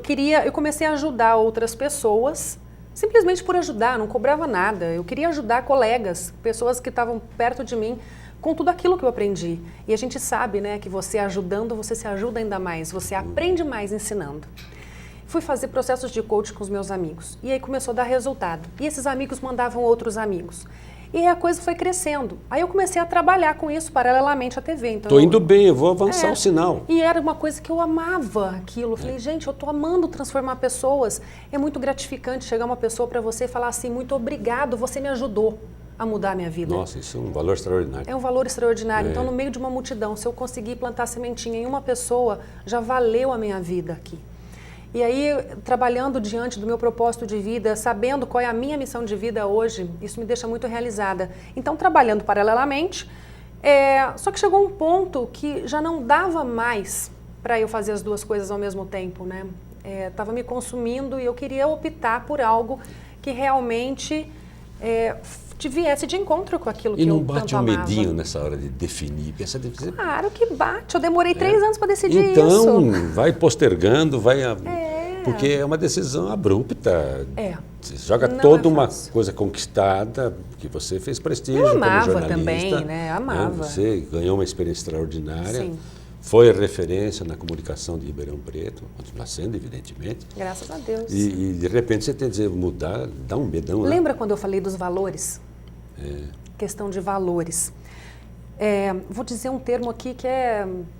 comecei a ajudar outras pessoas, simplesmente por ajudar, não cobrava nada. Eu queria ajudar colegas, pessoas que estavam perto de mim, com tudo aquilo que eu aprendi. E a gente sabe, né, que você ajudando, você se ajuda ainda mais, você aprende mais ensinando. Fui fazer processos de coaching com os meus amigos. E aí começou a dar resultado. E esses amigos mandavam outros amigos. E a coisa foi crescendo. Aí eu comecei a trabalhar com isso paralelamente à TV. Então, Estou indo bem, eu vou avançar o sinal. E era uma coisa que eu amava aquilo. Eu falei, gente, eu estou amando transformar pessoas. É muito gratificante chegar uma pessoa para você e falar assim, muito obrigado, você me ajudou a mudar a minha vida. Nossa, isso é um valor extraordinário. É um valor extraordinário. Então, no meio de uma multidão, se eu conseguir plantar sementinha em uma pessoa, já valeu a minha vida aqui. E aí, trabalhando diante do meu propósito de vida, sabendo qual é a minha missão de vida hoje, isso me deixa muito realizada. Então, trabalhando paralelamente, só que chegou um ponto que já não dava mais para eu fazer as duas coisas ao mesmo tempo, né? Estava me consumindo e eu queria optar por algo que realmente viesse de encontro com aquilo que eu tanto amava. E não bate um medinho nessa hora de definir? Claro que bate. Eu demorei 3 anos para decidir isso. Então, vai postergando, porque é uma decisão abrupta. Você joga toda uma coisa conquistada, que você fez prestígio como jornalista. Eu amava também, né? Amava. Você ganhou uma experiência extraordinária. Sim. Foi referência na comunicação de Ribeirão Preto, continua sendo, evidentemente. Graças a Deus. E de repente você tem que dizer, mudar, dá um medão. Lembra quando eu falei dos valores? Questão de valores. Vou dizer um termo aqui que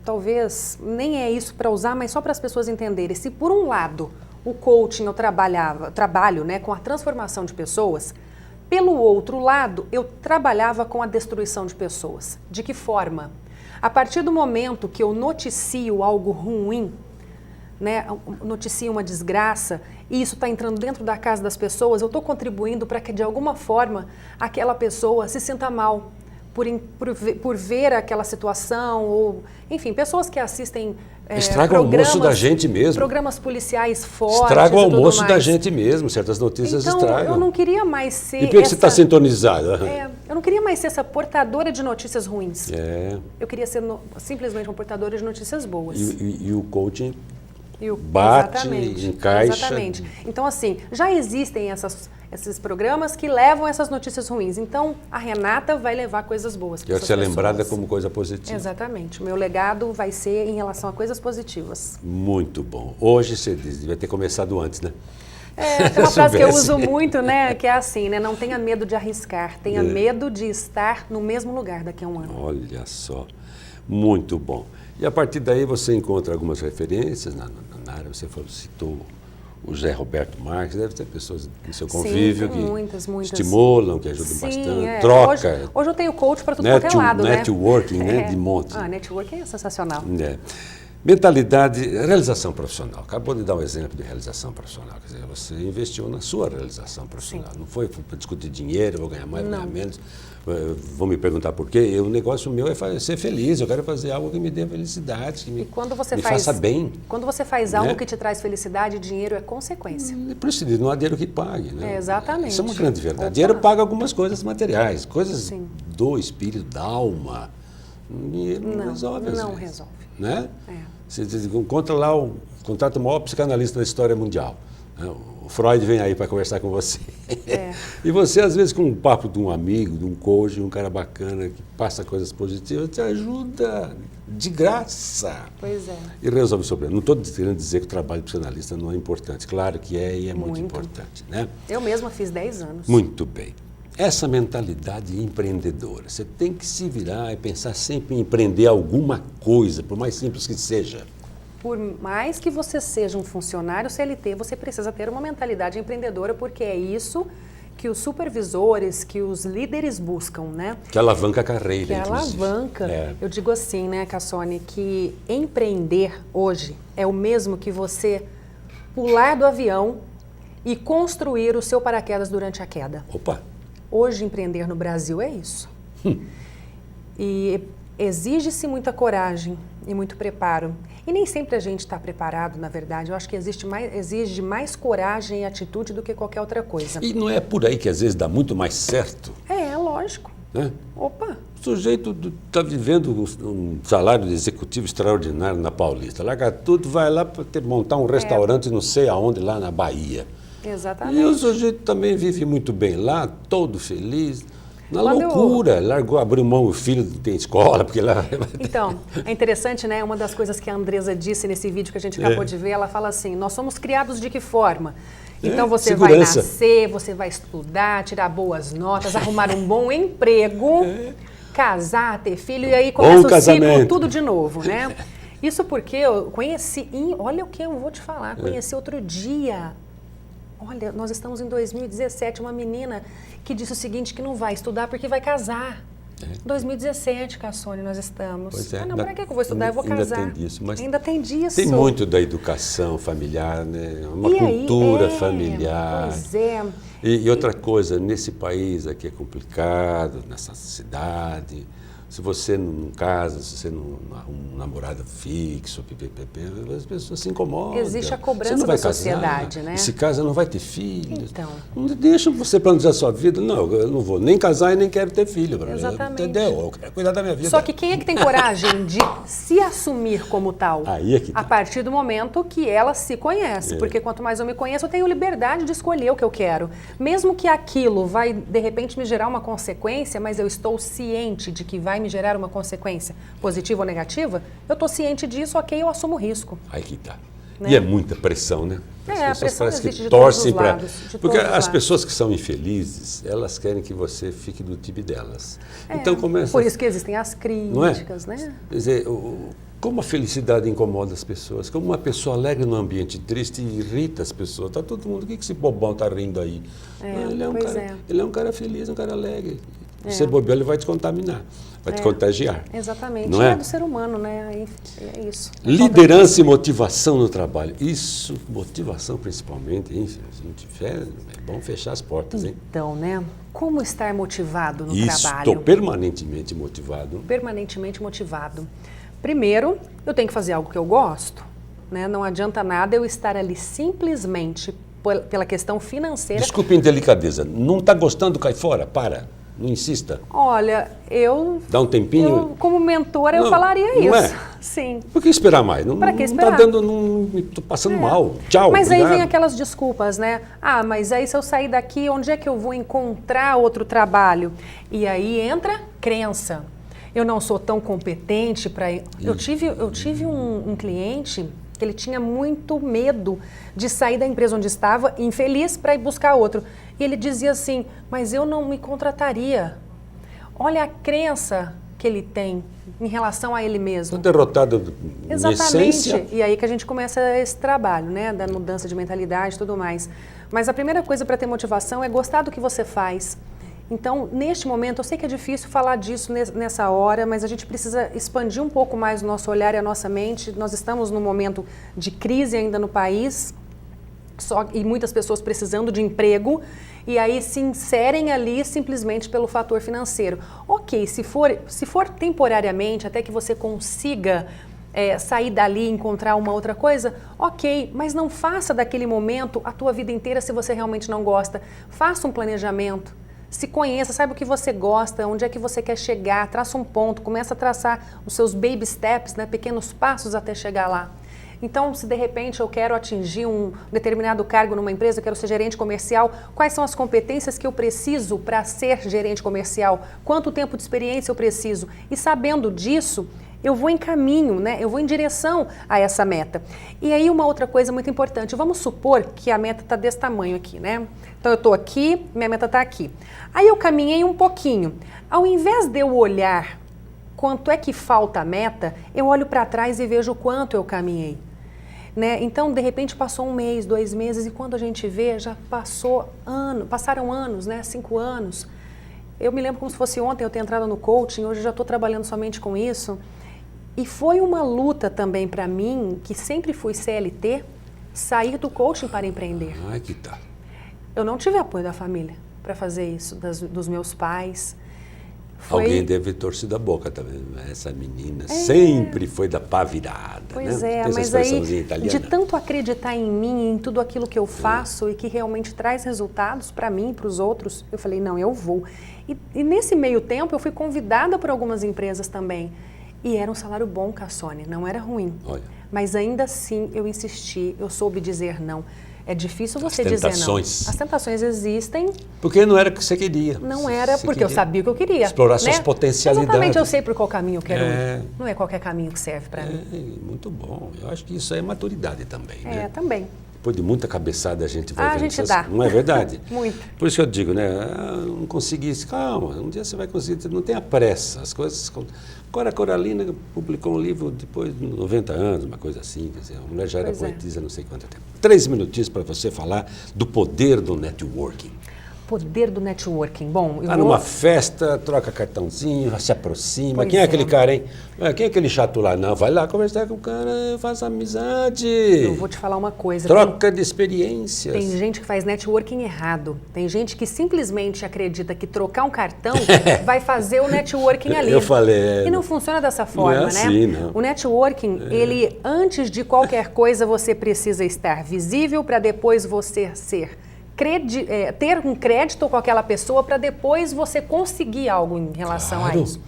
talvez nem é isso para usar, mas só para as pessoas entenderem. Se por um lado o coaching eu trabalho, né, com a transformação de pessoas, pelo outro lado eu trabalhava com a destruição de pessoas. De que forma? A partir do momento que eu noticio algo ruim, né, noticio uma desgraça, e isso está entrando dentro da casa das pessoas, eu estou contribuindo para que de alguma forma aquela pessoa se sinta mal por ver aquela situação, ou enfim, pessoas que assistem estraga o almoço da gente mesmo. Programas policiais fortes. Estraga o almoço da gente mesmo, certas notícias então, estragam. Eu não queria mais ser. E por que você está sintonizado? Eu não queria mais ser essa portadora de notícias ruins. Eu queria ser simplesmente uma portadora de notícias boas. E o coaching bate, encaixa. Exatamente. Então, assim, já existem esses programas que levam essas notícias ruins. Então, a Renata vai levar coisas boas para essas pessoas. Quer ser lembrada como coisa positiva. Exatamente. O meu legado vai ser em relação a coisas positivas. Muito bom. Hoje você diz, devia ter começado antes, né? Tem uma frase que eu uso muito, né? Que é assim, né? Não tenha medo de arriscar, tenha medo de estar no mesmo lugar daqui a um ano. Olha só. Muito bom. E a partir daí você encontra algumas referências na área. Você citou o Zé Roberto Marques, deve ter pessoas no seu convívio que muitas. estimulam, que ajudam bastante, troca. Hoje eu tenho coach para tudo quanto é lado, né? Networking, né? De monte. Networking é sensacional. Mentalidade, realização profissional. Acabou de dar um exemplo de realização profissional. Quer dizer, você investiu na sua realização profissional. Não foi para discutir dinheiro, vou ganhar mais, vou ganhar menos. Vão me perguntar por quê. O negócio meu é ser feliz. Eu quero fazer algo que me dê felicidade, que me faça bem. Quando você faz algo que te traz felicidade, dinheiro é consequência. Por isso, não há dinheiro que pague. Né? Exatamente. Isso é uma grande verdade. Dinheiro paga algumas coisas materiais, coisas do espírito, da alma. Dinheiro não resolve. Não resolve. Né? Você contrata o maior psicanalista da história mundial. Né? O Freud vem aí para conversar com você. E você, às vezes, com um papo de um amigo, de um coach, um cara bacana, que passa coisas positivas, te ajuda de graça. Pois é. E resolve o problema. Não estou querendo dizer que o trabalho de psicanalista não é importante. Claro que é e é muito importante. Né? Eu mesma fiz 10 anos. Muito bem. Essa mentalidade empreendedora, você tem que se virar e pensar sempre em empreender alguma coisa, por mais simples que seja. Por mais que você seja um funcionário CLT, você precisa ter uma mentalidade empreendedora, porque é isso que os supervisores, que os líderes buscam, né? Que alavanca a carreira, Que inclusive. alavanca. É. Eu digo assim, né, Cassone, que empreender hoje é o mesmo que você pular do avião e construir o seu paraquedas durante a queda. Opa! Hoje, empreender no Brasil é isso. E exige-se muita coragem e muito preparo. E nem sempre a gente está preparado, na verdade. Eu acho que exige mais coragem e atitude do que qualquer outra coisa. E não é por aí que às vezes dá muito mais certo, É, lógico. né? Opa! O sujeito está vivendo um salário de executivo extraordinário na Paulista. Larga tudo, vai lá para montar um restaurante não sei aonde, lá na Bahia. Exatamente. E o sujeito também vive muito bem lá, todo feliz. Na Quando loucura, largou, abriu mão, o filho tem escola, porque lá... Então, é interessante, né? Uma das coisas que a Andresa disse nesse vídeo que a gente acabou de ver, ela fala assim, nós somos criados de que forma? Então você segurança. vai nascer, você vai estudar, tirar boas notas, arrumar um bom emprego, casar, ter filho, e aí começa o ciclo tudo de novo, né? Isso porque eu conheci, olha o que eu vou te falar, conheci outro dia. Olha, nós estamos em 2017, uma menina que disse o seguinte, que não vai estudar porque vai casar. 2017, Cassone, nós estamos. Pois é, não, para que eu vou estudar? Eu vou casar. Ainda tem disso. Mas ainda tem disso. tem muito da educação familiar, né? Uma cultura familiar. Pois é. E outra coisa, nesse país aqui é complicado, nessa cidade, se você não casa, se você não arruma um namorado fixo, as pessoas se incomodam. Existe a Você cobrança não vai da casar, sociedade, né? E se casa, não vai ter filhos. Então. Não deixa você planejar a sua vida. Não, eu não vou nem casar e nem quero ter filho. Exatamente. Entendeu? Eu quero cuidar da minha vida. Só que quem é que tem coragem de se assumir como tal? Aí é que tá. A partir do momento que ela se conhece. Porque quanto mais eu me conheço, eu tenho liberdade de escolher o que eu quero. Mesmo que aquilo vai, de repente, me gerar uma consequência, mas eu estou ciente de que vai me gerar uma consequência positiva ou negativa, eu estou ciente disso, ok, eu assumo o risco. Aí que tá. Né? E é muita pressão, né? A pressão parece existe que de todos torcem os para. lados, de Porque todos os as lados. pessoas que são infelizes, elas querem que você fique do time delas. Então começa. Por isso que existem as não é? críticas, né? Quer dizer, como a felicidade incomoda as pessoas, como uma pessoa alegre num ambiente triste irrita as pessoas. Tá todo mundo, o que esse bobão tá rindo aí? Ele é um cara feliz, um cara alegre. Você bobear, ele vai te contaminar, vai te contagiar. Exatamente. Não é? Do ser humano, né? É isso. Liderança e motivação no trabalho. Isso, motivação principalmente, hein? Se a gente tiver, é bom fechar as portas, hein? Então, né? Como estar motivado no Estou trabalho? permanentemente motivado. Permanentemente motivado. Primeiro, eu tenho que fazer algo que eu gosto, né? Não adianta nada eu estar ali simplesmente pela questão financeira. Desculpe a indelicadeza, não está gostando, cai fora, para, não insista. Olha, Dá um tempinho. eu como mentora, eu Não, falaria não isso. é? Sim. Por que esperar mais? Não, Pra que não esperar? está dando, não estou passando mal. Tchau, Mas obrigado. aí vem aquelas desculpas, né? Ah, mas aí se eu sair daqui, onde é que eu vou encontrar outro trabalho? E aí entra crença. Eu não sou tão competente para... Eu tive um cliente que ele tinha muito medo de sair da empresa onde estava, infeliz, para ir buscar outro. E ele dizia assim, mas eu não me contrataria. Olha a crença que ele tem em relação a ele mesmo. Estou derrotado em Exatamente. essência. E aí que a gente começa esse trabalho, né? Da mudança de mentalidade e tudo mais. Mas a primeira coisa para ter motivação é gostar do que você faz. Então, neste momento, eu sei que é difícil falar disso nessa hora, mas a gente precisa expandir um pouco mais o nosso olhar e a nossa mente. Nós estamos num momento de crise ainda no país, e muitas pessoas precisando de emprego, e aí se inserem ali simplesmente pelo fator financeiro. Ok, se for temporariamente, até que você consiga sair dali e encontrar uma outra coisa, ok, mas não faça daquele momento a tua vida inteira se você realmente não gosta. Faça um planejamento. Se conheça, saiba o que você gosta, onde é que você quer chegar, traça um ponto, começa a traçar os seus baby steps, né, pequenos passos até chegar lá. Então, se de repente eu quero atingir um determinado cargo numa empresa, eu quero ser gerente comercial, quais são as competências que eu preciso para ser gerente comercial? Quanto tempo de experiência eu preciso? E sabendo disso, eu vou em caminho, né? Eu vou em direção a essa meta. E aí uma outra coisa muito importante, vamos supor que a meta está desse tamanho aqui, né? Então eu estou aqui, minha meta está aqui. Aí eu caminhei um pouquinho. Ao invés de eu olhar quanto é que falta a meta, eu olho para trás e vejo o quanto eu caminhei. né? Então, de repente, passou 1 mês, 2 meses, e quando a gente vê, já passaram anos, né? 5 anos. Eu me lembro como se fosse ontem eu ter entrado no coaching, hoje eu já estou trabalhando somente com isso. E foi uma luta também para mim, que sempre fui CLT, sair do coaching para empreender. Ai, que tá. Eu não tive apoio da família para fazer isso, dos meus pais. Alguém deve ter torcido a boca também. Essa menina sempre foi da pá virada. Pois né? mas aí, de tanto acreditar em mim, em tudo aquilo que eu faço e que realmente traz resultados para mim e para os outros, eu falei, não, eu vou. E nesse meio tempo, eu fui convidada por algumas empresas também. E era um salário bom, Cassone, não era ruim. Olha. Mas ainda assim, eu insisti, eu soube dizer não. É difícil você dizer não. As tentações existem. Porque não era o que você queria. Não era porque eu sabia o que eu queria. Explorar suas potencialidades. Exatamente, eu sei por qual caminho eu quero ir. Não é qualquer caminho que serve para mim. Muito bom. Eu acho que isso é maturidade também, né? Também. Depois de muita cabeçada a gente vai vendo a gente dá. Não é verdade? Muito. Por isso que eu digo, né? Não consegui isso. Calma, um dia você vai conseguir. Não tenha pressa. As coisas... Agora a Coralina publicou um livro depois de 90 anos, uma coisa assim. Quer dizer, a mulher já era poetisa não sei quanto tempo. 3 minutinhos para você falar do poder do networking. Poder do networking. Bom, Tá numa festa, troca cartãozinho, se aproxima. Quem é aquele cara, hein? Quem é aquele chato lá? Não, vai lá conversar com o cara, faça amizade. Eu vou te falar uma coisa. Troca de experiências. Tem gente que faz networking errado. Tem gente que simplesmente acredita que trocar um cartão vai fazer o networking ali. Eu falei. E não funciona dessa forma, não é assim, não. O networking, ele, antes de qualquer coisa, você precisa estar visível para depois você ter um crédito com aquela pessoa para depois você conseguir algo em relação a isso.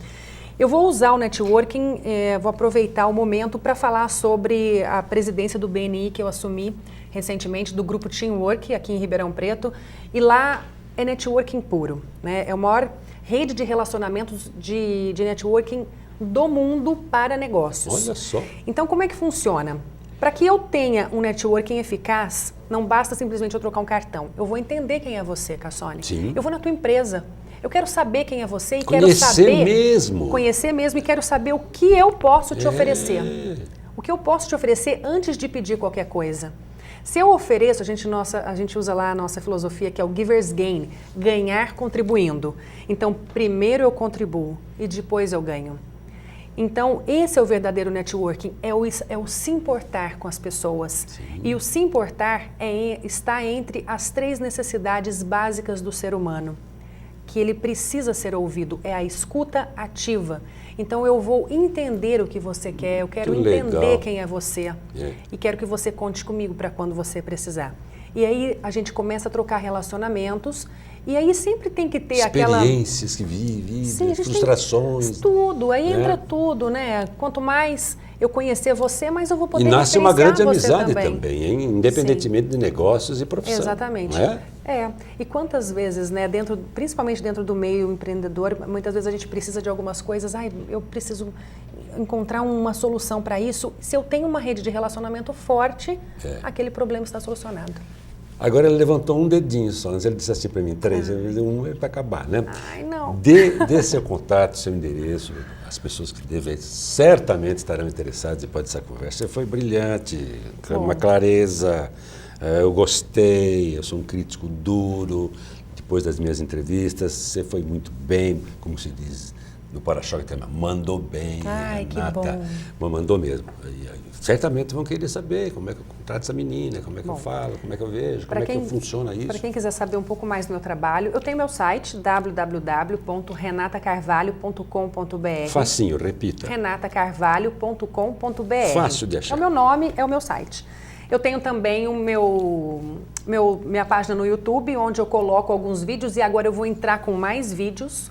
Eu vou usar o networking, vou aproveitar o momento para falar sobre a presidência do BNI que eu assumi recentemente, do grupo Teamwork, aqui em Ribeirão Preto, e lá é networking puro, né? É a maior rede de relacionamentos de networking do mundo para negócios. Olha só. Então, como é que funciona? Para que eu tenha um networking eficaz, não basta simplesmente eu trocar um cartão. Eu vou entender quem é você, Cassone. Sim. Eu vou na tua empresa. Eu quero saber quem é você e conhecer mesmo e quero saber o que eu posso te oferecer. O que eu posso te oferecer antes de pedir qualquer coisa. Se eu ofereço, a gente usa lá a nossa filosofia que é o Giver's Gain, ganhar contribuindo. Então, primeiro eu contribuo e depois eu ganho. Então, esse é o verdadeiro networking, é o se importar com as pessoas. Sim. E o se importar está entre as 3 necessidades básicas do ser humano, que ele precisa ser ouvido, é a escuta ativa. Então, eu vou entender o que você quer, eu quero entender quem é você e quero que você conte comigo para quando você precisar. E aí, a gente começa a trocar relacionamentos. E aí sempre tem que ter experiências que vivem, frustrações. Tudo, aí entra tudo, né? Quanto mais eu conhecer você, mais eu vou poder referenciar você. E nasce uma grande amizade também, hein? Independentemente de negócios e profissão. Exatamente. Não é? E quantas vezes, né, principalmente dentro do meio empreendedor, muitas vezes a gente precisa de algumas coisas, eu preciso encontrar uma solução para isso. Se eu tenho uma rede de relacionamento forte, aquele problema está solucionado. Agora ele levantou um dedinho só, antes ele disse assim para mim, 3, um é para acabar, né? Ai, não. Dê seu contato, seu endereço, as pessoas que certamente estarão interessadas depois dessa conversa. Você foi brilhante, uma clareza, eu gostei, eu sou um crítico duro, depois das minhas entrevistas, você foi muito bem, como se diz no para-choque também, mandou bem. Ai, Renata, que bom. Mandou mesmo. Certamente vão querer saber como é que eu contrato essa menina, como é que eu falo, como é que eu vejo, como é que funciona isso. Para quem quiser saber um pouco mais do meu trabalho, eu tenho meu site, www.renatacarvalho.com.br. Facinho, repita. renatacarvalho.com.br. Fácil de achar. É o meu nome, é o meu site. Eu tenho também o minha página no YouTube, onde eu coloco alguns vídeos e agora eu vou entrar com mais vídeos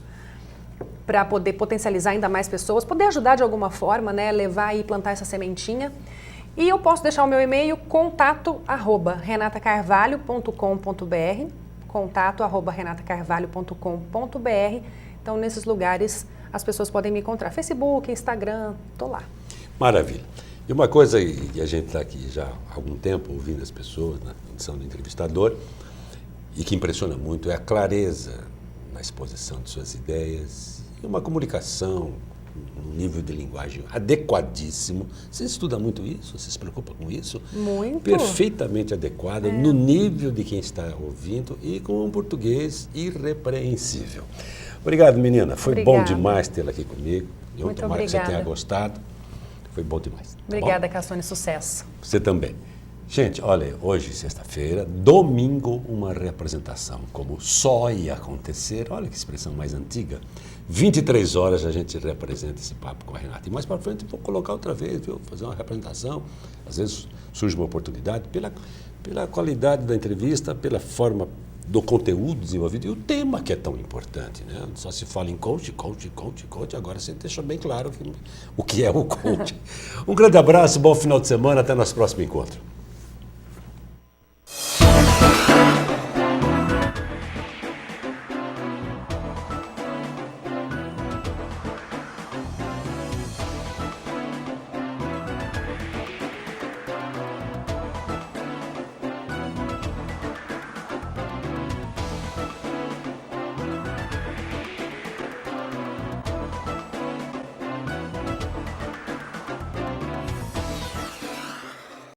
para poder potencializar ainda mais pessoas, poder ajudar de alguma forma, né, levar e plantar essa sementinha. E eu posso deixar o meu e-mail, contato@renatacarvalho.com.br, contato@renatacarvalho.com.br. Então, nesses lugares, as pessoas podem me encontrar. Facebook, Instagram, tô lá. Maravilha. E uma coisa que a gente está aqui já há algum tempo ouvindo as pessoas na condição do entrevistador e que impressiona muito é a clareza na exposição de suas ideias e uma comunicação um nível de linguagem adequadíssimo. Você estuda muito isso? Você se preocupa com isso? Muito. Perfeitamente adequado, no nível de quem está ouvindo e com um português irrepreensível. Obrigado, menina. Foi bom demais tê-la aqui comigo. Muito tomara que você obrigada. tenha gostado. Foi bom demais. Tá Obrigada, bom? Cassone. Sucesso. Você também. Gente, olha, hoje, sexta-feira, domingo, uma representação como só ia acontecer. Olha que expressão mais antiga. 23 horas a gente representa esse papo com a Renata. E mais para frente vou colocar outra vez, viu? Fazer uma representação. Às vezes surge uma oportunidade pela qualidade da entrevista, pela forma do conteúdo desenvolvido e o tema que é tão importante, né? Só se fala em coach, agora você deixa bem claro o que é o coach. Um grande abraço, bom final de semana, até nosso próximo encontro.